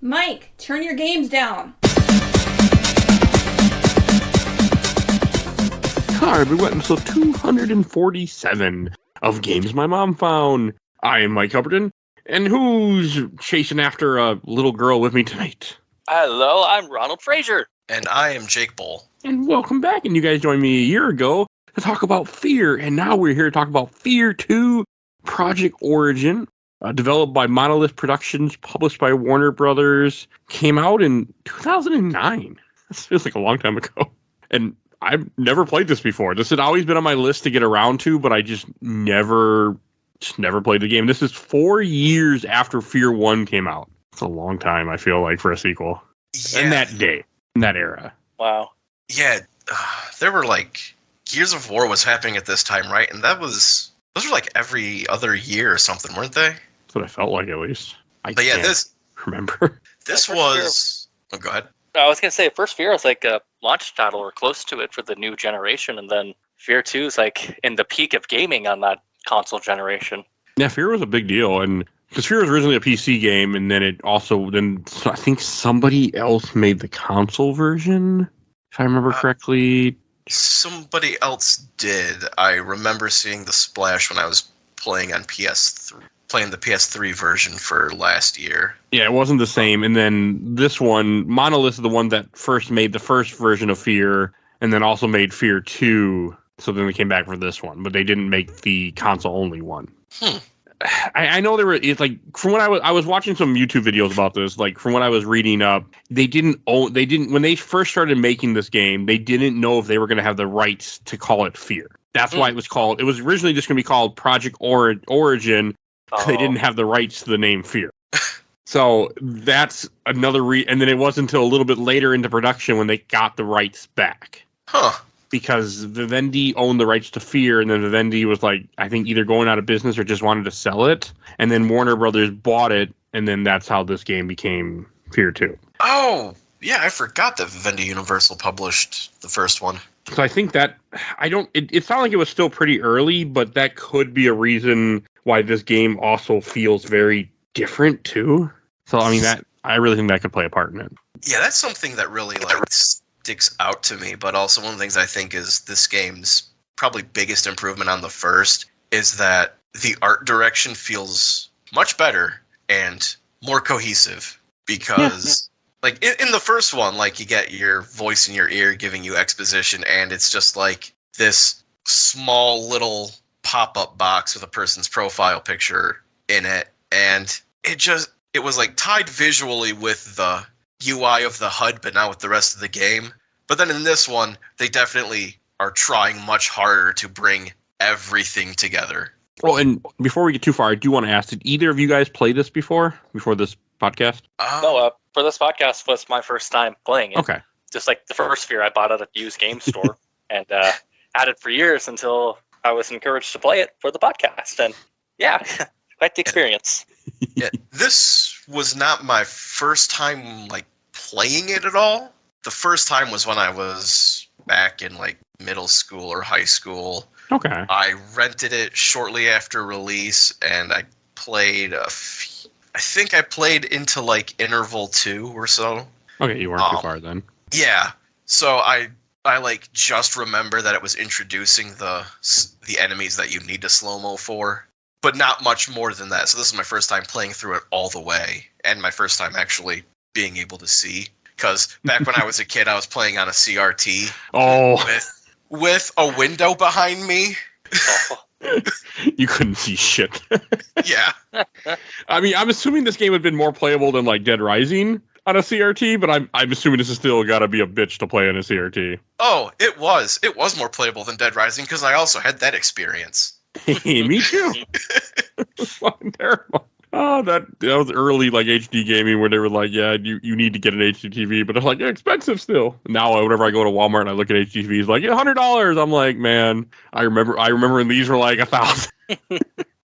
Mike, turn your games down. Hi, everyone. Episode 247 of Games My Mom Found. I am Mike Albertin, and who's chasing after a little girl with me tonight? Hello, I'm Ronald Frazier. And I am Jake Bohl. And welcome back. And you guys joined me a year ago to talk about F.E.A.R. And now we're here to talk about F.E.A.R 2 Project Origin, developed by Monolith Productions, published by Warner Brothers, came out in 2009. This feels like a long time ago. And I've never played this before. This had always been on my list to get around to, but I just never played the game. This is 4 years after F.E.A.R 1 came out. It's a long time, I feel like, for a sequel. Yeah. In that day, in that era. Wow. Yeah, there were Gears of War was happening at this time, right? And those were like every other year or something, weren't they? That's what I felt like, at least. But yeah, can't remember. This was... Oh, go ahead. I was going to say, first F.E.A.R was like a launch title or close to it for the new generation, and then F.E.A.R 2 is like in the peak of gaming on that console generation. Yeah, F.E.A.R was a big deal, and because F.E.A.R was originally a PC game, and then I think somebody else made the console version, if I remember correctly. Somebody else did. I remember seeing the splash when I was playing on PS3, playing the PS3 version for last year. Yeah, it wasn't the same, and then this one, Monolith is the one that first made the first version of F.E.A.R, and then also made F.E.A.R 2, so then we came back for this one, but they didn't make the console-only one. I know it's like, from when I was watching some YouTube videos about this, like from when I was reading up, when they first started making this game, they didn't know if they were going to have the rights to call it F.E.A.R. That's why it was originally just going to be called Project Origin. They didn't have the rights to the name F.E.A.R. So that's another and then it wasn't until a little bit later into production when they got the rights back. Because Vivendi owned the rights to F.E.A.R, and then Vivendi was like, I think either going out of business or just wanted to sell it. And then Warner Brothers bought it, and then that's how this game became F.E.A.R 2. Oh, yeah, I forgot that Vivendi Universal published the first one. So I think that, it sounded like it was still pretty early, but that could be a reason why this game also feels very different, too. So, I mean, I really think that could play a part in it. Yeah, that's something that really, sticks out to me, but also one of the things I think is this game's probably biggest improvement on the first is that the art direction feels much better and more cohesive because in the first one, you get your voice in your ear giving you exposition, and it's just like this small little pop-up box with a person's profile picture in it, and it was tied visually with the UI of the HUD, but not with the rest of the game. But then in this one, they definitely are trying much harder to bring everything together. Well, and before we get too far, I do want to ask, did either of you guys play this before this podcast? No, for this podcast was my first time playing it. Okay. Just like the first F.E.A.R, I bought it at a used game store and had it for years until I was encouraged to play it for the podcast. And yeah, quite the experience. Yeah, this was not my first time playing it at all. The first time was when I was back in middle school or high school. Okay. I rented it shortly after release, and I played I think I played into interval 2 or so. Okay, you weren't too far then. Yeah. So I just remember that it was introducing the enemies that you need to slow-mo for, but not much more than that. So this is my first time playing through it all the way, and my first time actually being able to see. Because back when I was a kid, I was playing on a CRT with a window behind me. You couldn't see shit. Yeah. I mean, I'm assuming this game would have been more playable than Dead Rising on a CRT, but I'm assuming this is still got to be a bitch to play on a CRT. Oh, it was. It was more playable than Dead Rising because I also had that experience. Hey, me too. It's fucking terrible. Oh, that was early HD gaming where they were like, yeah, you need to get an HD TV, but it's expensive still. Now whenever I go to Walmart and I look at HD TVs, $100. I'm like, man, I remember when these were $1,000.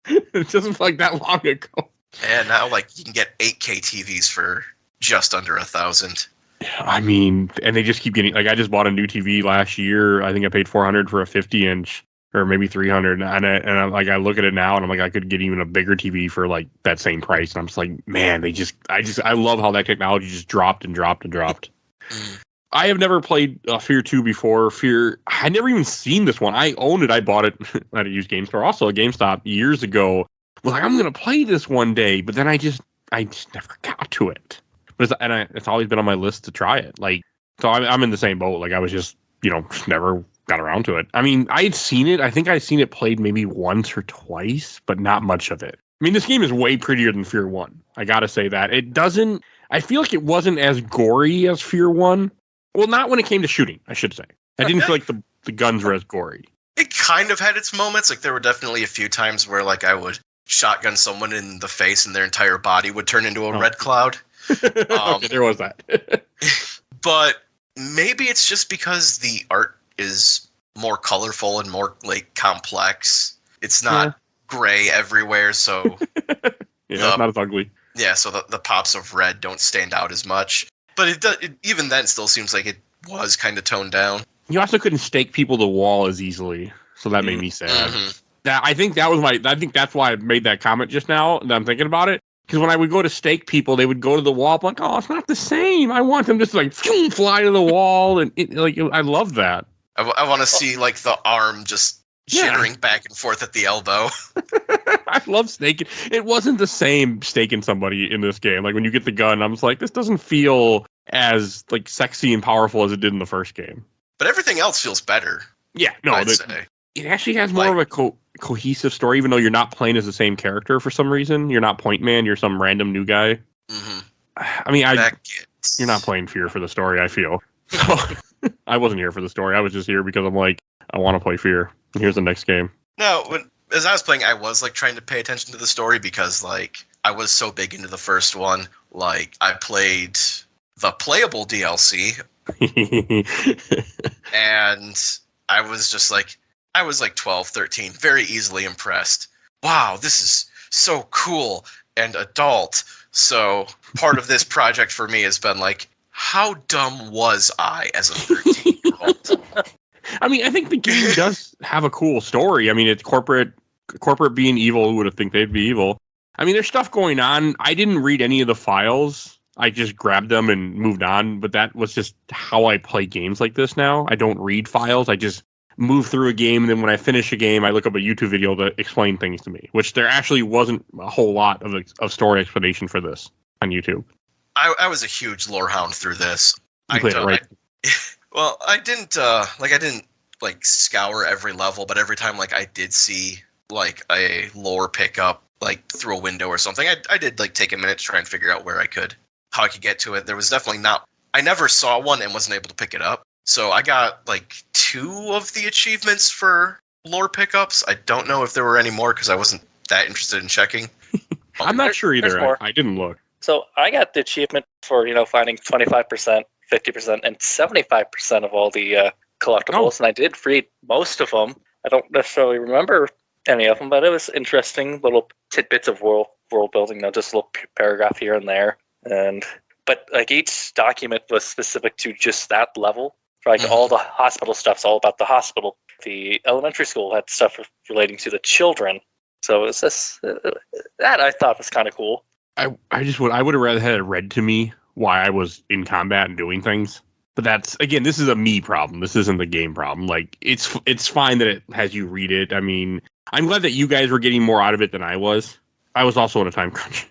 It's just that long ago. And now you can get 8K TVs for just under $1,000. I mean, and they just keep getting I just bought a new TV last year. I think I paid $400 for a 50-inch. or maybe 300. And I'm like, I look at it now and I'm like, I could get even a bigger TV for like that same price. And I'm just like, man, I love how that technology just dropped and dropped and dropped. I have never played F.E.A.R 2 before. F.E.A.R, I never even seen this one. I owned it. I bought it at a used game store, also a GameStop years ago. I was like, I'm going to play this one day, but then I just never got to it. But it's always been on my list to try it. Like, so I'm in the same boat. Like, I was just, just never got around to it. I mean, I'd seen it. I think I'd seen it played maybe once or twice, but not much of it. I mean, this game is way prettier than F.E.A.R 1. I got to say that. I feel like it wasn't as gory as F.E.A.R 1. Well, not when it came to shooting, I should say. I didn't feel like the guns were as gory. It kind of had its moments. Like, there were definitely a few times where, like, I would shotgun someone in the face and their entire body would turn into a red cloud. Okay, there was that. But maybe it's just because the art is more colorful and more, like, complex. It's not gray everywhere, so... it's not as ugly. Yeah, so the pops of red don't stand out as much. But it even then still seems like it was kind of toned down. You also couldn't stake people to the wall as easily, so that made me sad. Mm-hmm. I think that's why I made that comment just now that I'm thinking about it. Because when I would go to stake people, they would go to the wall. I'm like, oh, it's not the same. I want them just to, like, fly to the wall, and I love that. I want to see, like, the arm just jittering back and forth at the elbow. I love staking. It wasn't the same staking somebody in this game. Like, when you get the gun, I'm just like, this doesn't feel as, like, sexy and powerful as it did in the first game. But everything else feels better. Yeah, no, it actually has more of a cohesive story, even though you're not playing as the same character for some reason. You're not Point Man. You're some random new guy. Mm-hmm. I mean, you're not playing F.E.A.R for the story, I feel. So, I wasn't here for the story. I was just here because I'm like, I want to play F.E.A.R. And here's the next game. No, as I was playing, I was, like, trying to pay attention to the story because, like, I was so big into the first one. Like, I played the playable DLC, and I was just like, 12, 13, very easily impressed. Wow, this is so cool and adult. So part of this project for me has been like, how dumb was I as a 13-year-old? I mean, I think the game does have a cool story. I mean, it's corporate being evil. Who would have think they'd be evil? I mean, there's stuff going on. I didn't read any of the files. I just grabbed them and moved on. But that was just how I play games like this now. I don't read files. I just move through a game, and then when I finish a game, I look up a YouTube video to explain things to me, which there actually wasn't a whole lot of story explanation for this on YouTube. I was a huge lore hound through this. You played it, right? Well, I didn't scour every level, but every time, like, I did see, like, a lore pickup, like, through a window or something, I did, like, take a minute to try and figure out how I could get to it. There was definitely I never saw one and wasn't able to pick it up. So I got, like, 2 of the achievements for lore pickups. I don't know if there were any more because I wasn't that interested in checking. I'm not sure either. I didn't look. So I got the achievement for, finding 25%, 50%, and 75% of all the collectibles, and I did read most of them. I don't necessarily remember any of them, but it was interesting little tidbits of world building, just a little paragraph here and there. But like each document was specific to just that level. Like all the hospital stuff's all about the hospital. The elementary school had stuff relating to the children. So it was this that I thought was kind of cool. I would have rather had it read to me why I was in combat and doing things. But that's, again, this is a me problem. This isn't the game problem. Like, it's fine that it has you read it. I mean, I'm glad that you guys were getting more out of it than I was. I was also in a time crunch.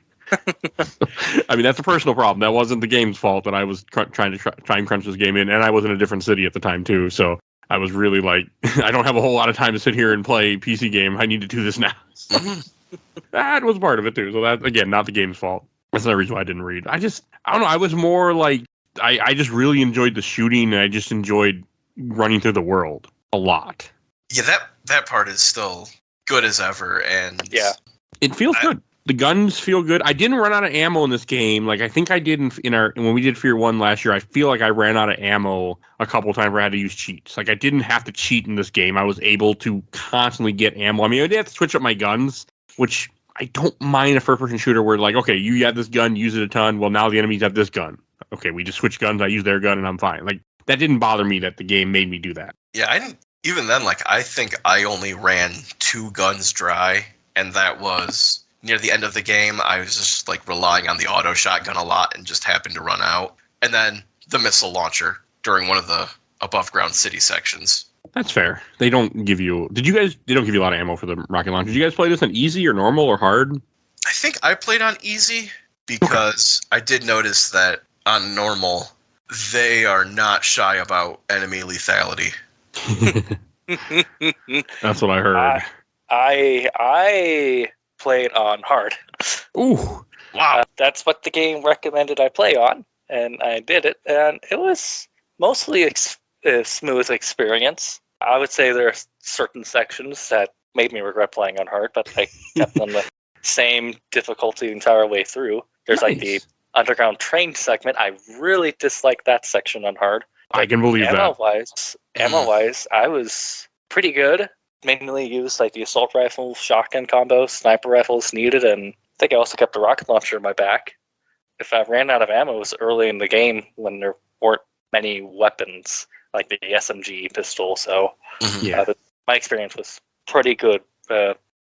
I mean, that's a personal problem. That wasn't the game's fault that I was trying to time crunch this game in, and I was in a different city at the time too. So I was really like, I don't have a whole lot of time to sit here and play PC game. I need to do this now. So that was part of it too. So that, again, not the game's fault. That's the reason why I didn't read. I don't know. I was more like, I just really enjoyed the shooting, and I just enjoyed running through the world a lot. Yeah, that part is still good as ever, and yeah, it feels good. The guns feel good. I didn't run out of ammo in this game. Like, I think I did when we did F.E.A.R 1 last year. I feel like I ran out of ammo a couple times where I had to use cheats. Like, I didn't have to cheat in this game. I was able to constantly get ammo. I mean, I did have to switch up my guns, which I don't mind a first-person shooter where, like, okay, you had this gun, use it a ton. Well, now the enemies have this gun. Okay, we just switch guns. I use their gun, and I'm fine. Like, that didn't bother me that the game made me do that. Yeah, even then, like, I think I only ran 2 guns dry, and that was near the end of the game. I was just, like, relying on the auto shotgun a lot and just happened to run out. And then the missile launcher during one of the above-ground city sections. That's fair. They don't give you... They don't give you a lot of ammo for the rocket launcher. Did you guys play this on easy or normal or hard? I think I played on easy because I did notice that on normal, they are not shy about enemy lethality. That's what I heard. I played on hard. Ooh. Wow. That's what the game recommended I play on, and I did it, and it was mostly a smooth experience. I would say there are certain sections that made me regret playing on hard, but I kept on the same difficulty the entire way through. There's like the underground train segment. I really dislike that section on hard. I can believe that. Ammo-wise, I was pretty good. Mainly used like the assault rifle, shotgun combo, sniper rifles needed, and I think I also kept a rocket launcher in my back. If I ran out of ammo, it was early in the game when there weren't many weapons, like the SMG pistol, so my experience was pretty good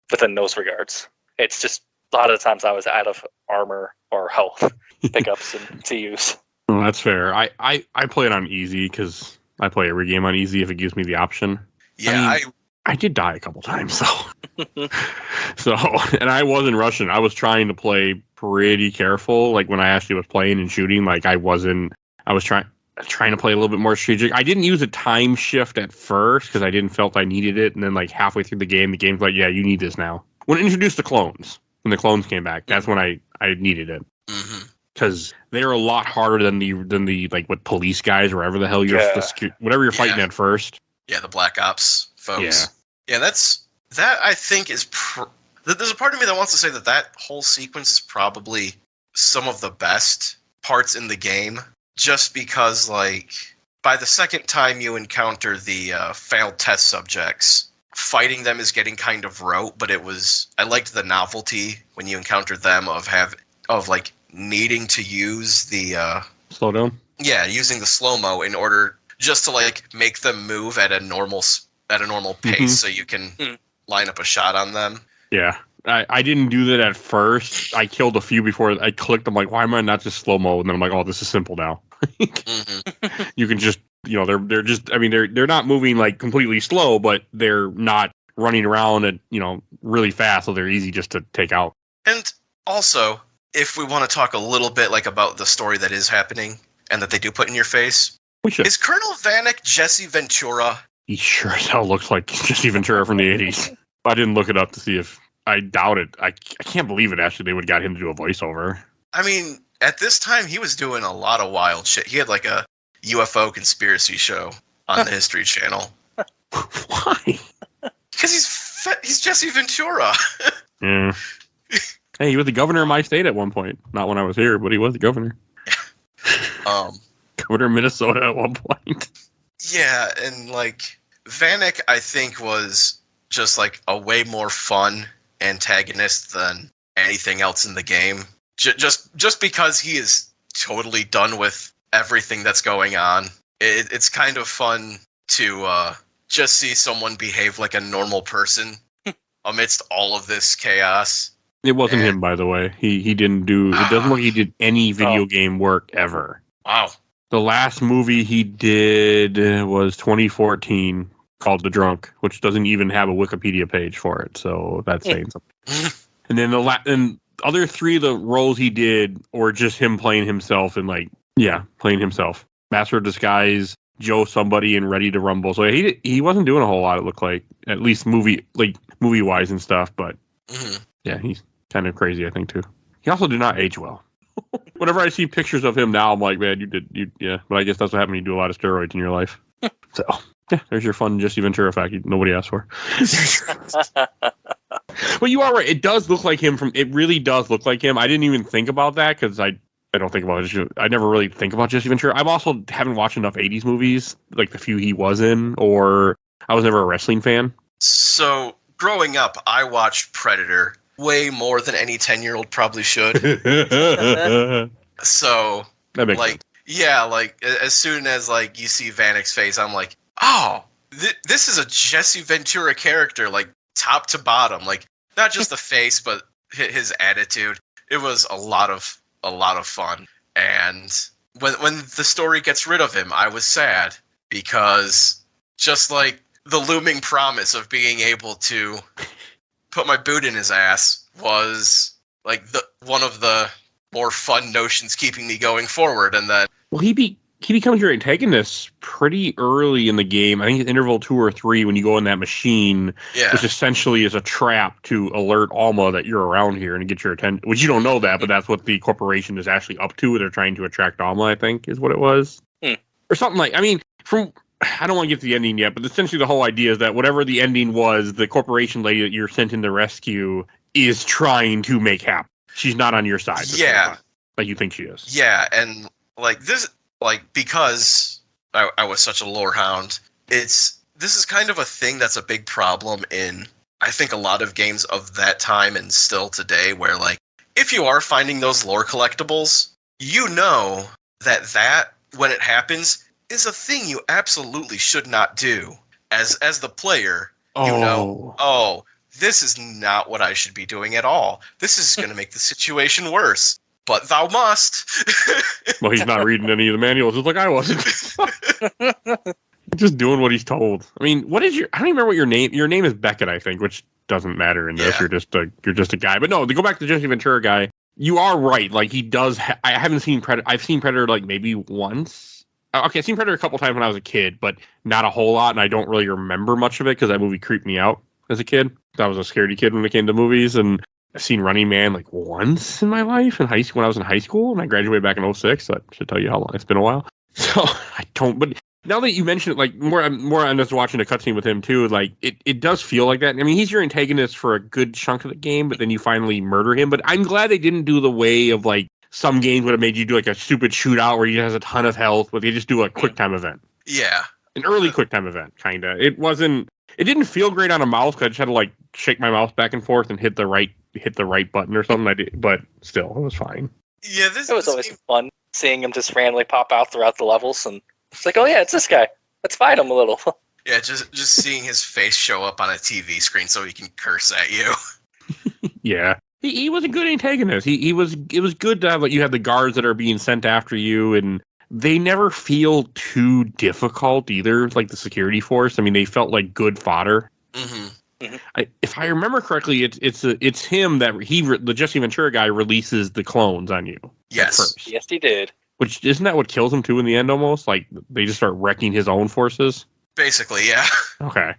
within those regards. It's just a lot of the times I was out of armor or health pickups to use. Well, that's fair. I play it on easy because I play every game on easy if it gives me the option. Yeah, I did die a couple times, so and I wasn't rushing. I was trying to play pretty careful. Like when I actually was playing and shooting, like I was trying to play a little bit more strategic. I didn't use a time shift at first because I didn't felt I needed it, and then like halfway through the game's like, yeah, you need this now. When it introduced the clones, when the clones came back, that's when I needed it. Because they're a lot harder than the like what police guys or whatever the hell whatever you're fighting at first. Yeah, the Black Ops folks. Yeah, that I think is... there's a part of me that wants to say that whole sequence is probably some of the best parts in the game, just because, like, by the second time you encounter the failed test subjects, fighting them is getting kind of rote, but I liked the novelty when you encountered them of like, needing to use the... slow down? Yeah, using the slow-mo in order just to, like, make them move at a normal pace so you can line up a shot on them. Yeah. I didn't do that at first. I killed a few before I clicked. I'm like, why am I not just slow-mo? And then I'm like, oh, this is simple now. You can just, they're just, I mean, they're not moving like completely slow, but they're not running around at, really fast. So they're easy just to take out. And also, if we want to talk a little bit like about the story that is happening and that they do put in your face, we should. Is Colonel Vanek Jesse Ventura? He sure as hell looks like Jesse Ventura from the 80s. I didn't look it up to see if... I doubt it. I can't believe it, actually. They would have got him to do a voiceover. I mean, at this time, he was doing a lot of wild shit. He had, like, a UFO conspiracy show on the History Channel. Why? Because he's Jesse Ventura. Yeah. Hey, he was the governor of my state at one point. Not when I was here, but he was the governor. Governor of Minnesota at one point. Yeah, and, like, Vanek, I think, was just, like, a way more fun antagonist than anything else in the game. Just because he is totally done with everything that's going on. It's kind of fun to just see someone behave like a normal person amidst all of this chaos. It wasn't him, by the way. He didn't do... It doesn't look like he did any video game work ever. Wow. The last movie he did was 2014, called The Drunk, which doesn't even have a Wikipedia page for it, so that's saying something. And then the other three of the roles he did were just him playing himself and playing himself. Master of Disguise, Joe Somebody, and Ready to Rumble. So he wasn't doing a whole lot, it looked like, at least movie-wise and stuff, but yeah, he's kind of crazy, I think, too. He also did not age well. Whenever I see pictures of him now, I'm like, man, yeah. But I guess that's what happens when you do a lot of steroids in your life. So, yeah, there's your fun Jesse Ventura fact nobody asked for. But you are right. It does look like him it really does look like him. I didn't even think about that because I don't think about it. I never really think about Jesse Ventura. I've also haven't watched enough 80s movies, like the few he was in, or I was never a wrestling fan. So, growing up, I watched Predator way more than any 10-year-old probably should. So, that makes sense. Yeah, like, as soon as, like, you see Vanek's face, I'm like, oh, this is a Jesse Ventura character, like top to bottom, like not just the face, but his attitude. It was a lot of fun. And when the story gets rid of him, I was sad because just like the looming promise of being able to put my boot in his ass was like one of the more fun notions keeping me going forward. And then he becomes your antagonist pretty early in the game. I think it's interval 2 or 3 when you go in that machine, which essentially is a trap to alert Alma that you're around here and get your attention. Which you don't know that, but that's what the corporation is actually up to. They're trying to attract Alma, I think, is what it was. Or something like, I mean, I don't want to get to the ending yet, but essentially the whole idea is that whatever the ending was, the corporation lady that you're sent in to rescue is trying to make happen. She's not on your side. Yeah. Like you think she is. Yeah, and like this... Like, because I was such a lore hound, this is kind of a thing that's a big problem in, I think, a lot of games of that time and still today, where, like, if you are finding those lore collectibles, you know that when it happens, is a thing you absolutely should not do. As the player, you know, this is not what I should be doing at all. This is going to make the situation worse. But thou must. Well, he's not reading any of the manuals, just like I wasn't. Just doing what he's told. I mean, I don't even remember what your name is Beckett, I think, which doesn't matter in this. Yeah. You're just a guy. But no, to go back to the Jesse Ventura guy, you are right. Like, he does. I haven't seen Predator. I've seen Predator like maybe once. Okay, I've seen Predator a couple times when I was a kid, but not a whole lot, and I don't really remember much of it because that movie creeped me out as a kid. I was a scaredy kid when it came to movies, and I've seen Running Man like once in my life in high school when I was in high school, and I graduated back in 2006. So that should tell you how long it's been a while. So I don't. But now that you mention it, like more I'm just watching a cutscene with him too. Like it does feel like that. I mean, he's your antagonist for a good chunk of the game, but then you finally murder him. But I'm glad they didn't do the way of like some games would have made you do like a stupid shootout where he has a ton of health, but they just do a quick time event. Yeah, an early quick time event, kind of. It didn't feel great on a mouse because I just had to like shake my mouse back and forth and hit the right button or something. I did, but still, it was fine. Yeah, it was always fun seeing him just randomly pop out throughout the levels, and it's like, oh yeah, it's this guy. Let's fight him a little. Yeah, just seeing his face show up on a TV screen so he can curse at you. Yeah, he was a good antagonist. It was good to have like you have the guards that are being sent after you, and they never feel too difficult either. Like the security force, I mean, they felt like good fodder. Mm-hmm. Mm-hmm. If I remember correctly, it's him that the Jesse Ventura guy releases the clones on you. Yes, yes, he did. Which isn't that what kills him too in the end? Almost like they just start wrecking his own forces. Basically, yeah. Okay.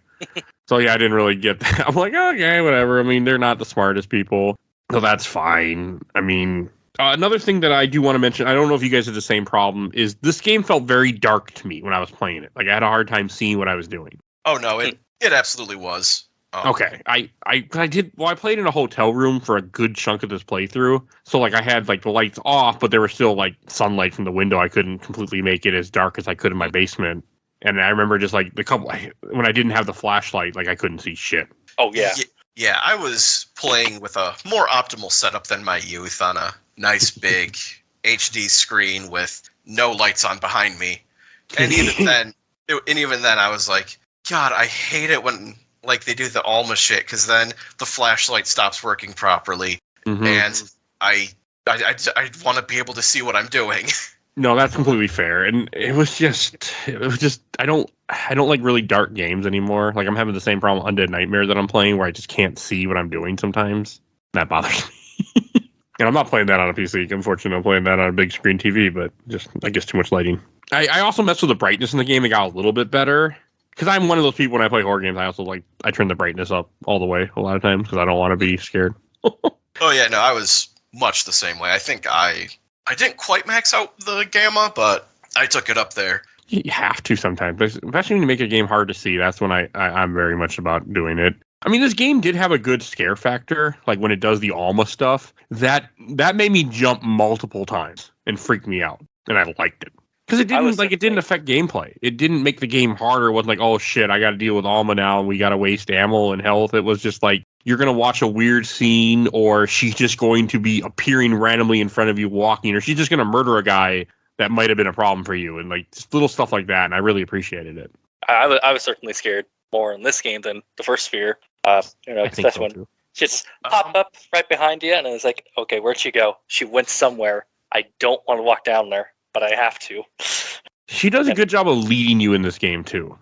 So yeah, I didn't really get that. I'm like, okay, whatever. I mean, they're not the smartest people, so that's fine. I mean, another thing that I do want to mention, I don't know if you guys had the same problem, is this game felt very dark to me when I was playing it. Like I had a hard time seeing what I was doing. Oh no, it absolutely was. Okay, I played in a hotel room for a good chunk of this playthrough, so like I had like the lights off, but there was still like sunlight from the window. I couldn't completely make it as dark as I could in my basement, and I remember just like when I didn't have the flashlight, like I couldn't see shit. Oh yeah. Yeah, I was playing with a more optimal setup than my youth on a nice big HD screen with no lights on behind me, and even then I was like, God, I hate it when like they do the Alma shit, because then the flashlight stops working properly, and I want to be able to see what I'm doing. No, that's completely fair, and it was just I don't like really dark games anymore. Like I'm having the same problem with Undead Nightmare that I'm playing, where I just can't see what I'm doing sometimes. That bothers me. And I'm not playing that on a PC. Unfortunately, I'm playing that on a big screen TV, but just I guess too much lighting. I also messed with the brightness in the game. It got a little bit better. Because I'm one of those people when I play horror games, I turn the brightness up all the way a lot of times because I don't want to be scared. Oh yeah, no, I was much the same way. I think I didn't quite max out the gamma, but I took it up there. You have to sometimes, especially when you make a game hard to see. That's when I'm very much about doing it. I mean, this game did have a good scare factor, like when it does the Alma stuff. That made me jump multiple times and freak me out, and I liked it. Because it didn't affect gameplay. It didn't make the game harder. It wasn't like, oh shit, I got to deal with Alma now, and we got to waste ammo and health. It was just like, you're going to watch a weird scene, or she's just going to be appearing randomly in front of you walking, or she's just going to murder a guy that might have been a problem for you, and like just little stuff like that, and I really appreciated it. I was certainly scared more in this game than the first F.E.A.R. Especially when she just popped up right behind you, and it was like, okay, where'd she go? She went somewhere. I don't want to walk down there, but I have to. She does a good job of leading you in this game too.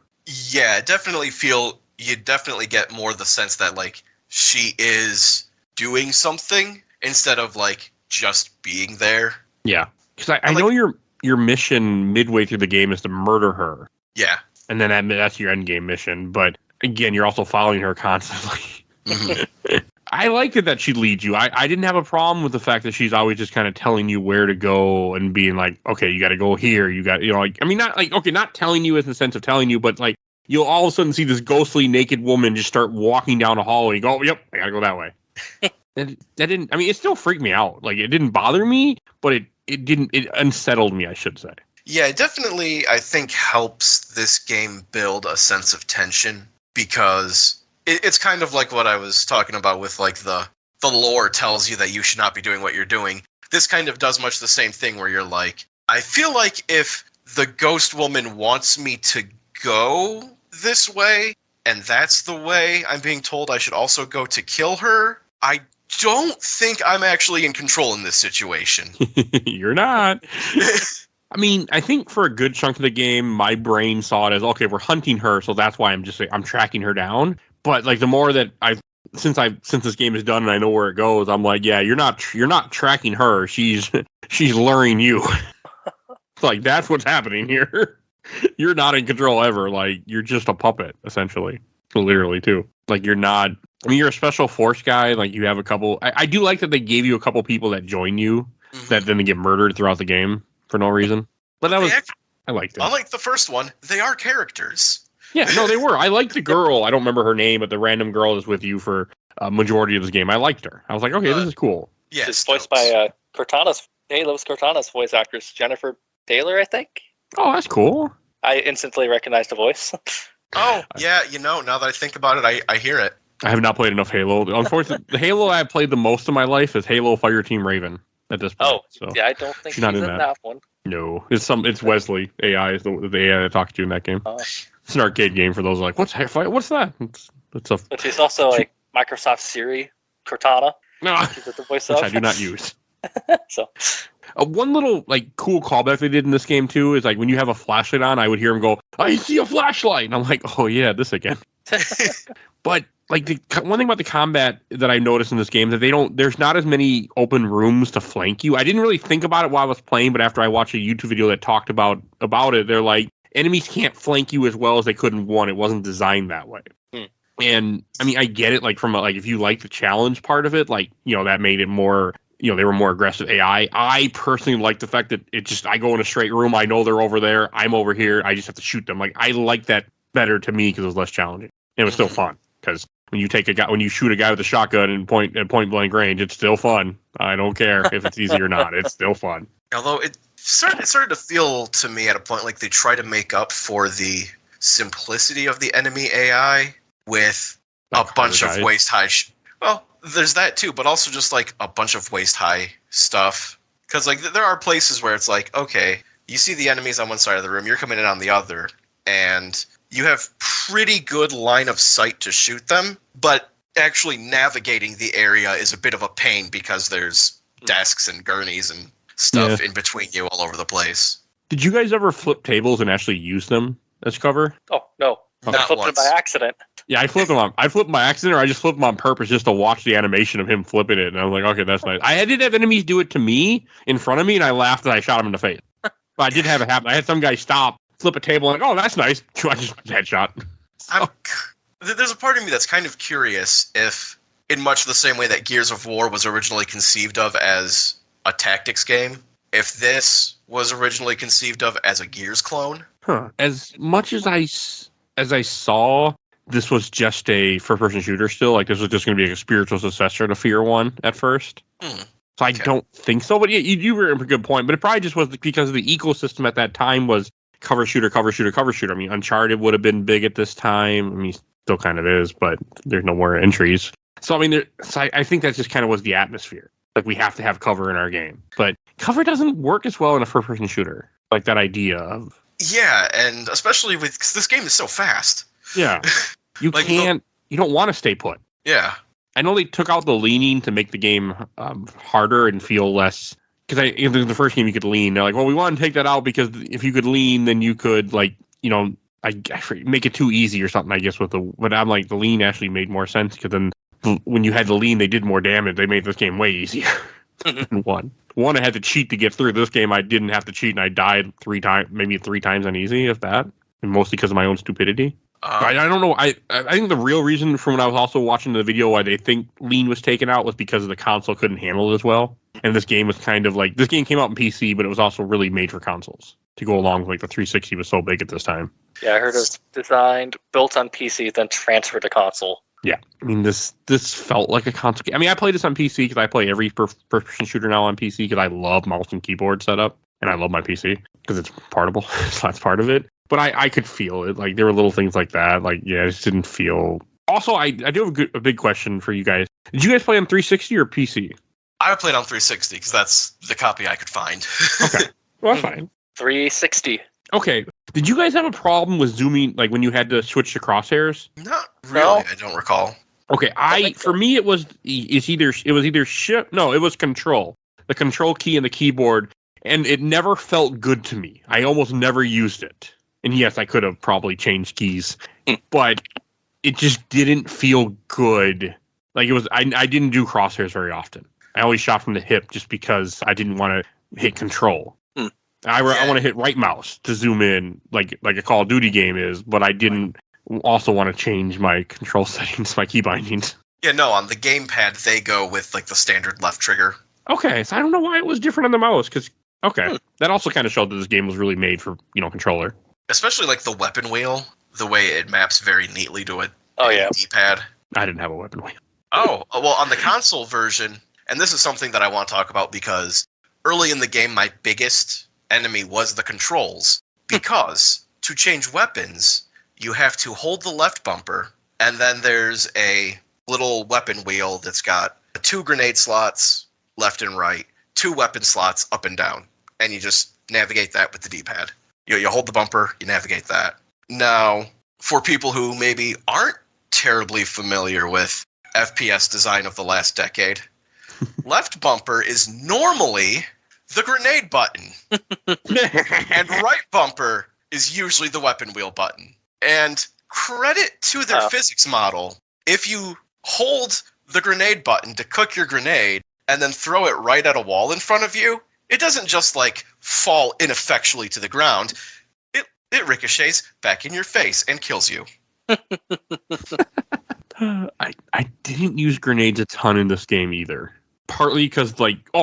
Yeah, you definitely get more the sense that like she is doing something instead of like just being there. Yeah, because I know your mission midway through the game is to murder her. Yeah, and then that's your end game mission. But again, you're also following her constantly. Mm-hmm. I liked it that she leads you. I didn't have a problem with the fact that she's always just kind of telling you where to go and being like, okay, you got to go here. You got, not telling you in the sense of telling you, but like you'll all of a sudden see this ghostly naked woman just start walking down a hall and you go, oh, yep, I got to go that way. That didn't, it still freaked me out. Like it didn't bother me, but it unsettled me, I should say. Yeah, it definitely, I think, helps this game build a sense of tension because it's kind of like what I was talking about with like the lore tells you that you should not be doing what you're doing. This kind of does much the same thing where you're like, I feel like if the ghost woman wants me to go this way, and that's the way I'm being told I should also go to kill her, I don't think I'm actually in control in this situation. You're not. I mean, I think for a good chunk of the game, my brain saw it as, okay, we're hunting her, so that's why I'm tracking her down. But like the more that since this game is done and I know where it goes, I'm like, yeah, you're not tracking her. She's luring you. Like that's what's happening here. You're not in control ever. Like you're just a puppet, essentially, literally too. Like you're not. I mean, you're a special force guy. Like you have a couple. I do like that they gave you a couple people that join you that then they get murdered throughout the game for no reason. But I liked it. Unlike the first one, they are characters. Yeah, no, they were. I liked the girl. I don't remember her name, but the random girl that's with you for a majority of this game. I liked her. I was like, okay, this is cool. Yeah, she's voiced by Cortana's voice actress, Jennifer Taylor, I think. Oh, that's cool. I instantly recognized the voice. Oh, yeah, now that I think about it, I hear it. I have not played enough Halo. Unfortunately, the Halo I've played the most of my life is Halo Fireteam Raven at this point. Oh, so yeah, I don't think she's not in that one. No, it's Wesley AI is the AI that talks to you in that game. It's an arcade game for those like, what's that? But she's also like Microsoft Siri Cortana. No, she's at the voice which of. I do not use. So, one little like cool callback they did in this game too is like when you have a flashlight on, I would hear him go, "I see a flashlight," and I'm like, "Oh yeah, this again." But like the one thing about the combat that I noticed in this game is that there's not as many open rooms to flank you. I didn't really think about it while I was playing, but after I watched a YouTube video that talked about it, they're like, enemies can't flank you as well as they could in 1. It wasn't designed that way. And I mean, I get it. Like if you like the challenge part of it, like, that made it more, they were more aggressive AI. I personally like the fact that I go in a straight room. I know they're over there. I'm over here. I just have to shoot them. Like I like that better to me because it was less challenging. And it was still fun because when you shoot a guy with a shotgun and point blank range, it's still fun. I don't care if it's easy or not. It's still fun. Although it started to feel to me at a point like they try to make up for the simplicity of the enemy AI with a bunch of waist high. Well, there's that too, but also just like a bunch of waist high stuff. Because like there are places where it's like, okay, you see the enemies on one side of the room, you're coming in on the other, and you have pretty good line of sight to shoot them, but actually navigating the area is a bit of a pain because there's desks and gurneys and stuff in between you all over the place. Did you guys ever flip tables and actually use them as cover? Oh, no. Okay. I flipped them by accident. Yeah, I flipped them by accident, or I just flipped them on purpose just to watch the animation of him flipping it. And I was like, okay, that's nice. I did have enemies do it to me in front of me, and I laughed and I shot him in the face. But I did have it happen. I had some guy stop, flip a table, and like, oh, that's nice. I just headshot. There's a part of me that's kind of curious if, in much the same way that Gears of War was originally conceived of as a tactics game, if this was originally conceived of as a Gears clone. Huh. As much as I saw, this was just a first-person shooter still. Like, this was just going to be a spiritual successor to F.E.A.R 1 at first. So I don't think so. But yeah, you were in a good point. But it probably just was because of the ecosystem at that time was cover shooter. I mean, Uncharted would have been big at this time. I mean, still kind of is, but there's no more entries. So, I mean, I think that just kind of was the atmosphere. Like, we have to have cover in our game. But cover doesn't work as well in a first-person shooter. Like, that idea of Yeah, and especially with 'cause this game is so fast. Yeah. You Like, can't, you don't want to stay put. Yeah. I know they took out the leaning to make the game harder and feel less. Because in the first game you could lean. They're like, well, we want to take that out because if you could lean, then you could make it too easy or something. I guess but I'm like the lean actually made more sense because then when you had the lean, they did more damage. They made this game way easier than one. One, I had to cheat to get through. This game, I didn't have to cheat, and I died maybe three times on easy, if that, and mostly because of my own stupidity. I don't know. I think the real reason from when I was also watching the video why they think lean was taken out was because the console couldn't handle it as well. And this game was kind of like, this game came out in PC, but it was also really made for consoles to go along with like the 360 was so big at this time. Yeah, I heard it was designed, built on PC, then transferred to console. Yeah, I mean, this felt like a console game. I mean, I played this on PC because I play every first-person shooter now on PC because I love mouse and keyboard setup, and I love my PC because it's portable, so that's part of it. But I could feel it. Like, there were little things like that. Like, yeah, it just didn't feel... Also, I do have a big question for you guys. Did you guys play on 360 or PC? I played on 360 because that's the copy I could find. Okay. Well, that's fine. 360. Okay. Did you guys have a problem with zooming, like, when you had to switch to crosshairs? Not really. I don't recall. Okay, for me, it was either shift... No, it was control. The control key and the keyboard, and it never felt good to me. I almost never used it. And yes, I could have probably changed keys, but it just didn't feel good. Like, it was, I didn't do crosshairs very often. I always shot from the hip just because I didn't want to hit control. I want to hit right mouse to zoom in, like a Call of Duty game is, but I didn't also want to change my control settings, my key bindings. Yeah, no, on the gamepad, they go with like the standard left trigger. Okay, so I don't know why it was different on the mouse, because, that also kind of showed that this game was really made for, controller. Especially like the weapon wheel, the way it maps very neatly to a D-pad. I didn't have a weapon wheel. Oh, well, on the console version, and this is something that I want to talk about because early in the game, my biggest enemy was the controls. Because to change weapons, you have to hold the left bumper, and then there's a little weapon wheel that's got 2 grenade slots left and right, 2 weapon slots up and down, and you just navigate that with the D-pad. You hold the bumper, you navigate that. Now, for people who maybe aren't terribly familiar with FPS design of the last decade, left bumper is normally the grenade button. And right bumper is usually the weapon wheel button. And credit to their physics model, if you hold the grenade button to cook your grenade and then throw it right at a wall in front of you, it doesn't just like fall ineffectually to the ground. It ricochets back in your face and kills you. I didn't use grenades a ton in this game either. Partly because,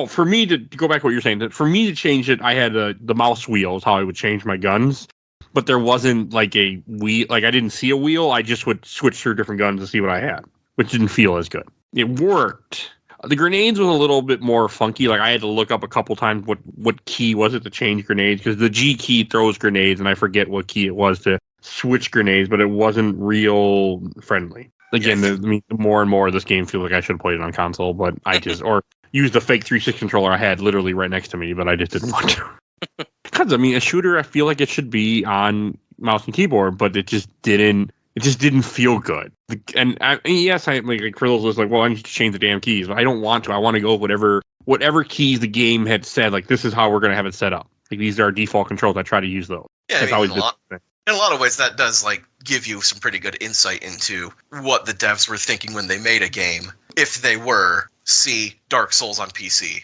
for me to go back to what you're saying, that for me to change it, I had the mouse wheel is how I would change my guns. But there wasn't like a wheel, I didn't see a wheel. I just would switch through different guns to see what I had, which didn't feel as good. It worked. The grenades was a little bit more funky. Like, I had to look up a couple times what key was it to change grenades, because the G key throws grenades, and I forget what key it was to switch grenades, but it wasn't real friendly. Again, the more and more this game feels like I should have played it on console, but I just, or used the fake 360 controller I had literally right next to me, but I just didn't want to. Because, a shooter, I feel like it should be on mouse and keyboard, but it just didn't feel good. And yes, I like for those was like, well, I need to change the damn keys, but I don't want to. I want to go with whatever keys the game had said, like, this is how we're going to have it set up. Like, these are our default controls. I try to use those. Yeah, in a lot of ways, that does give you some pretty good insight into what the devs were thinking when they made a game. If they were, see Dark Souls on PC.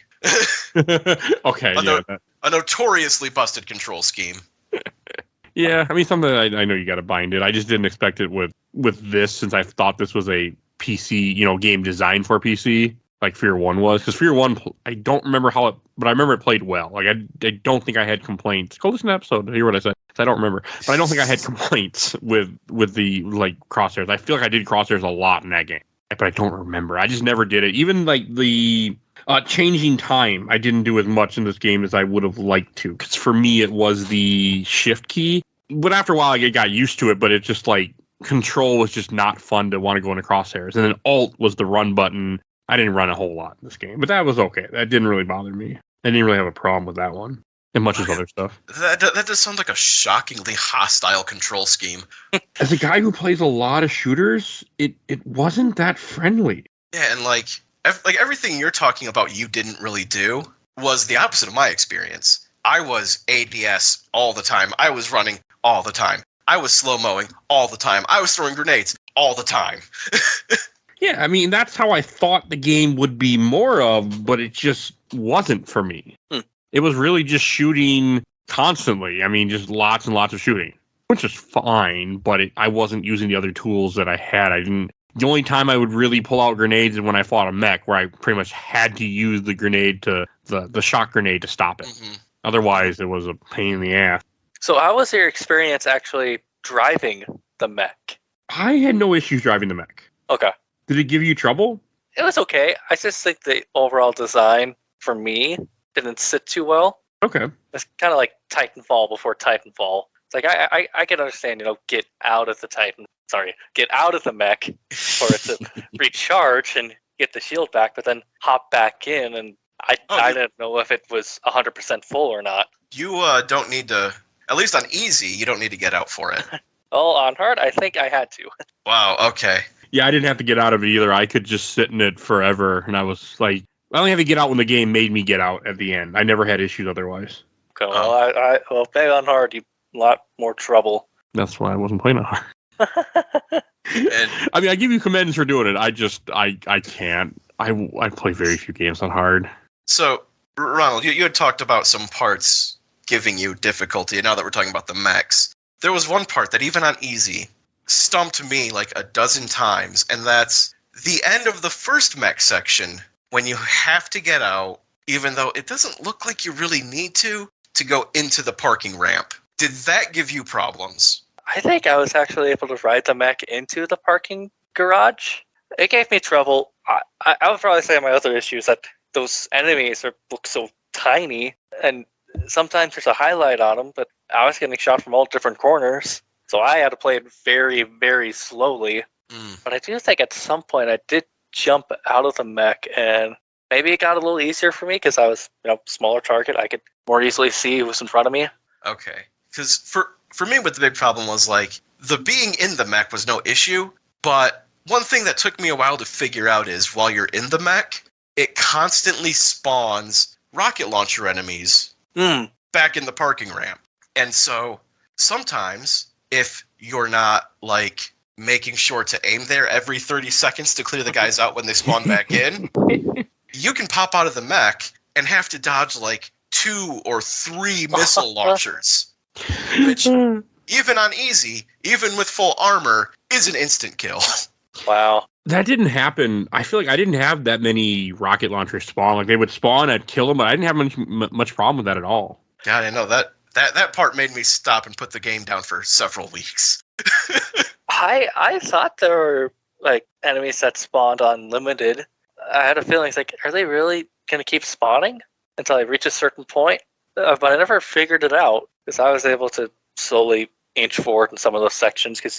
Okay, a notoriously busted control scheme. Yeah, something that I know you got to bind it. I just didn't expect it with this, since I thought this was a PC, game designed for PC, like F.E.A.R 1 was. Because F.E.A.R 1, I don't remember how it, but I remember it played well. Like, I don't think I had complaints. Go listen to the episode to hear what I said. I don't remember, but I don't think I had complaints with the crosshairs. I feel like I did crosshairs a lot in that game, but I don't remember. I just never did it. Even the changing time, I didn't do as much in this game as I would have liked to, because for me it was the shift key. But after a while, I got used to it. But it just control was just not fun to want to go into crosshairs, and then alt was the run button. I didn't run a whole lot in this game, but that was okay. That didn't really bother me. I didn't really have a problem with that one. and much of other stuff. That does sound like a shockingly hostile control scheme. As a guy who plays a lot of shooters, it wasn't that friendly. Yeah, and like everything you're talking about you didn't really do was the opposite of my experience. I was ADS all the time. I was running all the time. I was slow-mowing all the time. I was throwing grenades all the time. Yeah, I mean, that's how I thought the game would be more of, but it just wasn't for me. It was really just shooting constantly. I mean, just lots and lots of shooting, which is fine, but I wasn't using the other tools that I had. The only time I would really pull out grenades is when I fought a mech, where I pretty much had to use the grenade the shock grenade to stop it. Mm-hmm. Otherwise, it was a pain in the ass. So how was your experience actually driving the mech? I had no issues driving the mech. Okay. Did it give you trouble? It was okay. I just think the overall design, for me, didn't sit too well. Okay. It's kind of like Titanfall before Titanfall. It's like, I can understand, get out of the mech for it to recharge and get the shield back, but then hop back in, and I didn't know if it was 100% full or not. You don't need to, at least on easy, you don't need to get out for it. Well, on hard, I think I had to. Wow, okay. Yeah, I didn't have to get out of it either. I could just sit in it forever, and I was like, I only had to get out when the game made me get out at the end. I never had issues otherwise. Okay, well, playing on hard, you a lot more trouble. That's why I wasn't playing on hard. And, I mean, I give you commends for doing it. I can't. I play very few games on hard. So, Ronald, you had talked about some parts giving you difficulty, and now that we're talking about the mechs, there was one part that even on easy stumped me like a dozen times, and that's the end of the first mech section when you have to get out, even though it doesn't look like you really need to go into the parking ramp. Did that give you problems? I think I was actually able to ride the mech into the parking garage. It gave me trouble. I would probably say my other issue is that those enemies look so tiny, and sometimes there's a highlight on them, but I was getting shot from all different corners, so I had to play it very, very slowly. But I do think at some point I did jump out of the mech, and maybe it got a little easier for me because I was, smaller target. I could more easily see who was in front of me. Okay. Because for me, what the big problem was, like, the being in the mech was no issue, but one thing that took me a while to figure out is while you're in the mech, it constantly spawns rocket launcher enemies back in the parking ramp. And so sometimes if you're not, like, making sure to aim there every 30 seconds to clear the guys out when they spawn back in, you can pop out of the mech and have to dodge, like, 2 or 3 missile launchers. Which, even on easy, even with full armor, is an instant kill. Wow. That didn't happen. I feel like I didn't have that many rocket launchers spawn. Like, they would spawn, I'd kill them, but I didn't have much problem with that at all. God, I know. That part made me stop and put the game down for several weeks. I thought there were, like, enemies that spawned unlimited. I had a feeling, it's like, are they really going to keep spawning until I reach a certain point? But I never figured it out, because I was able to slowly inch forward in some of those sections, because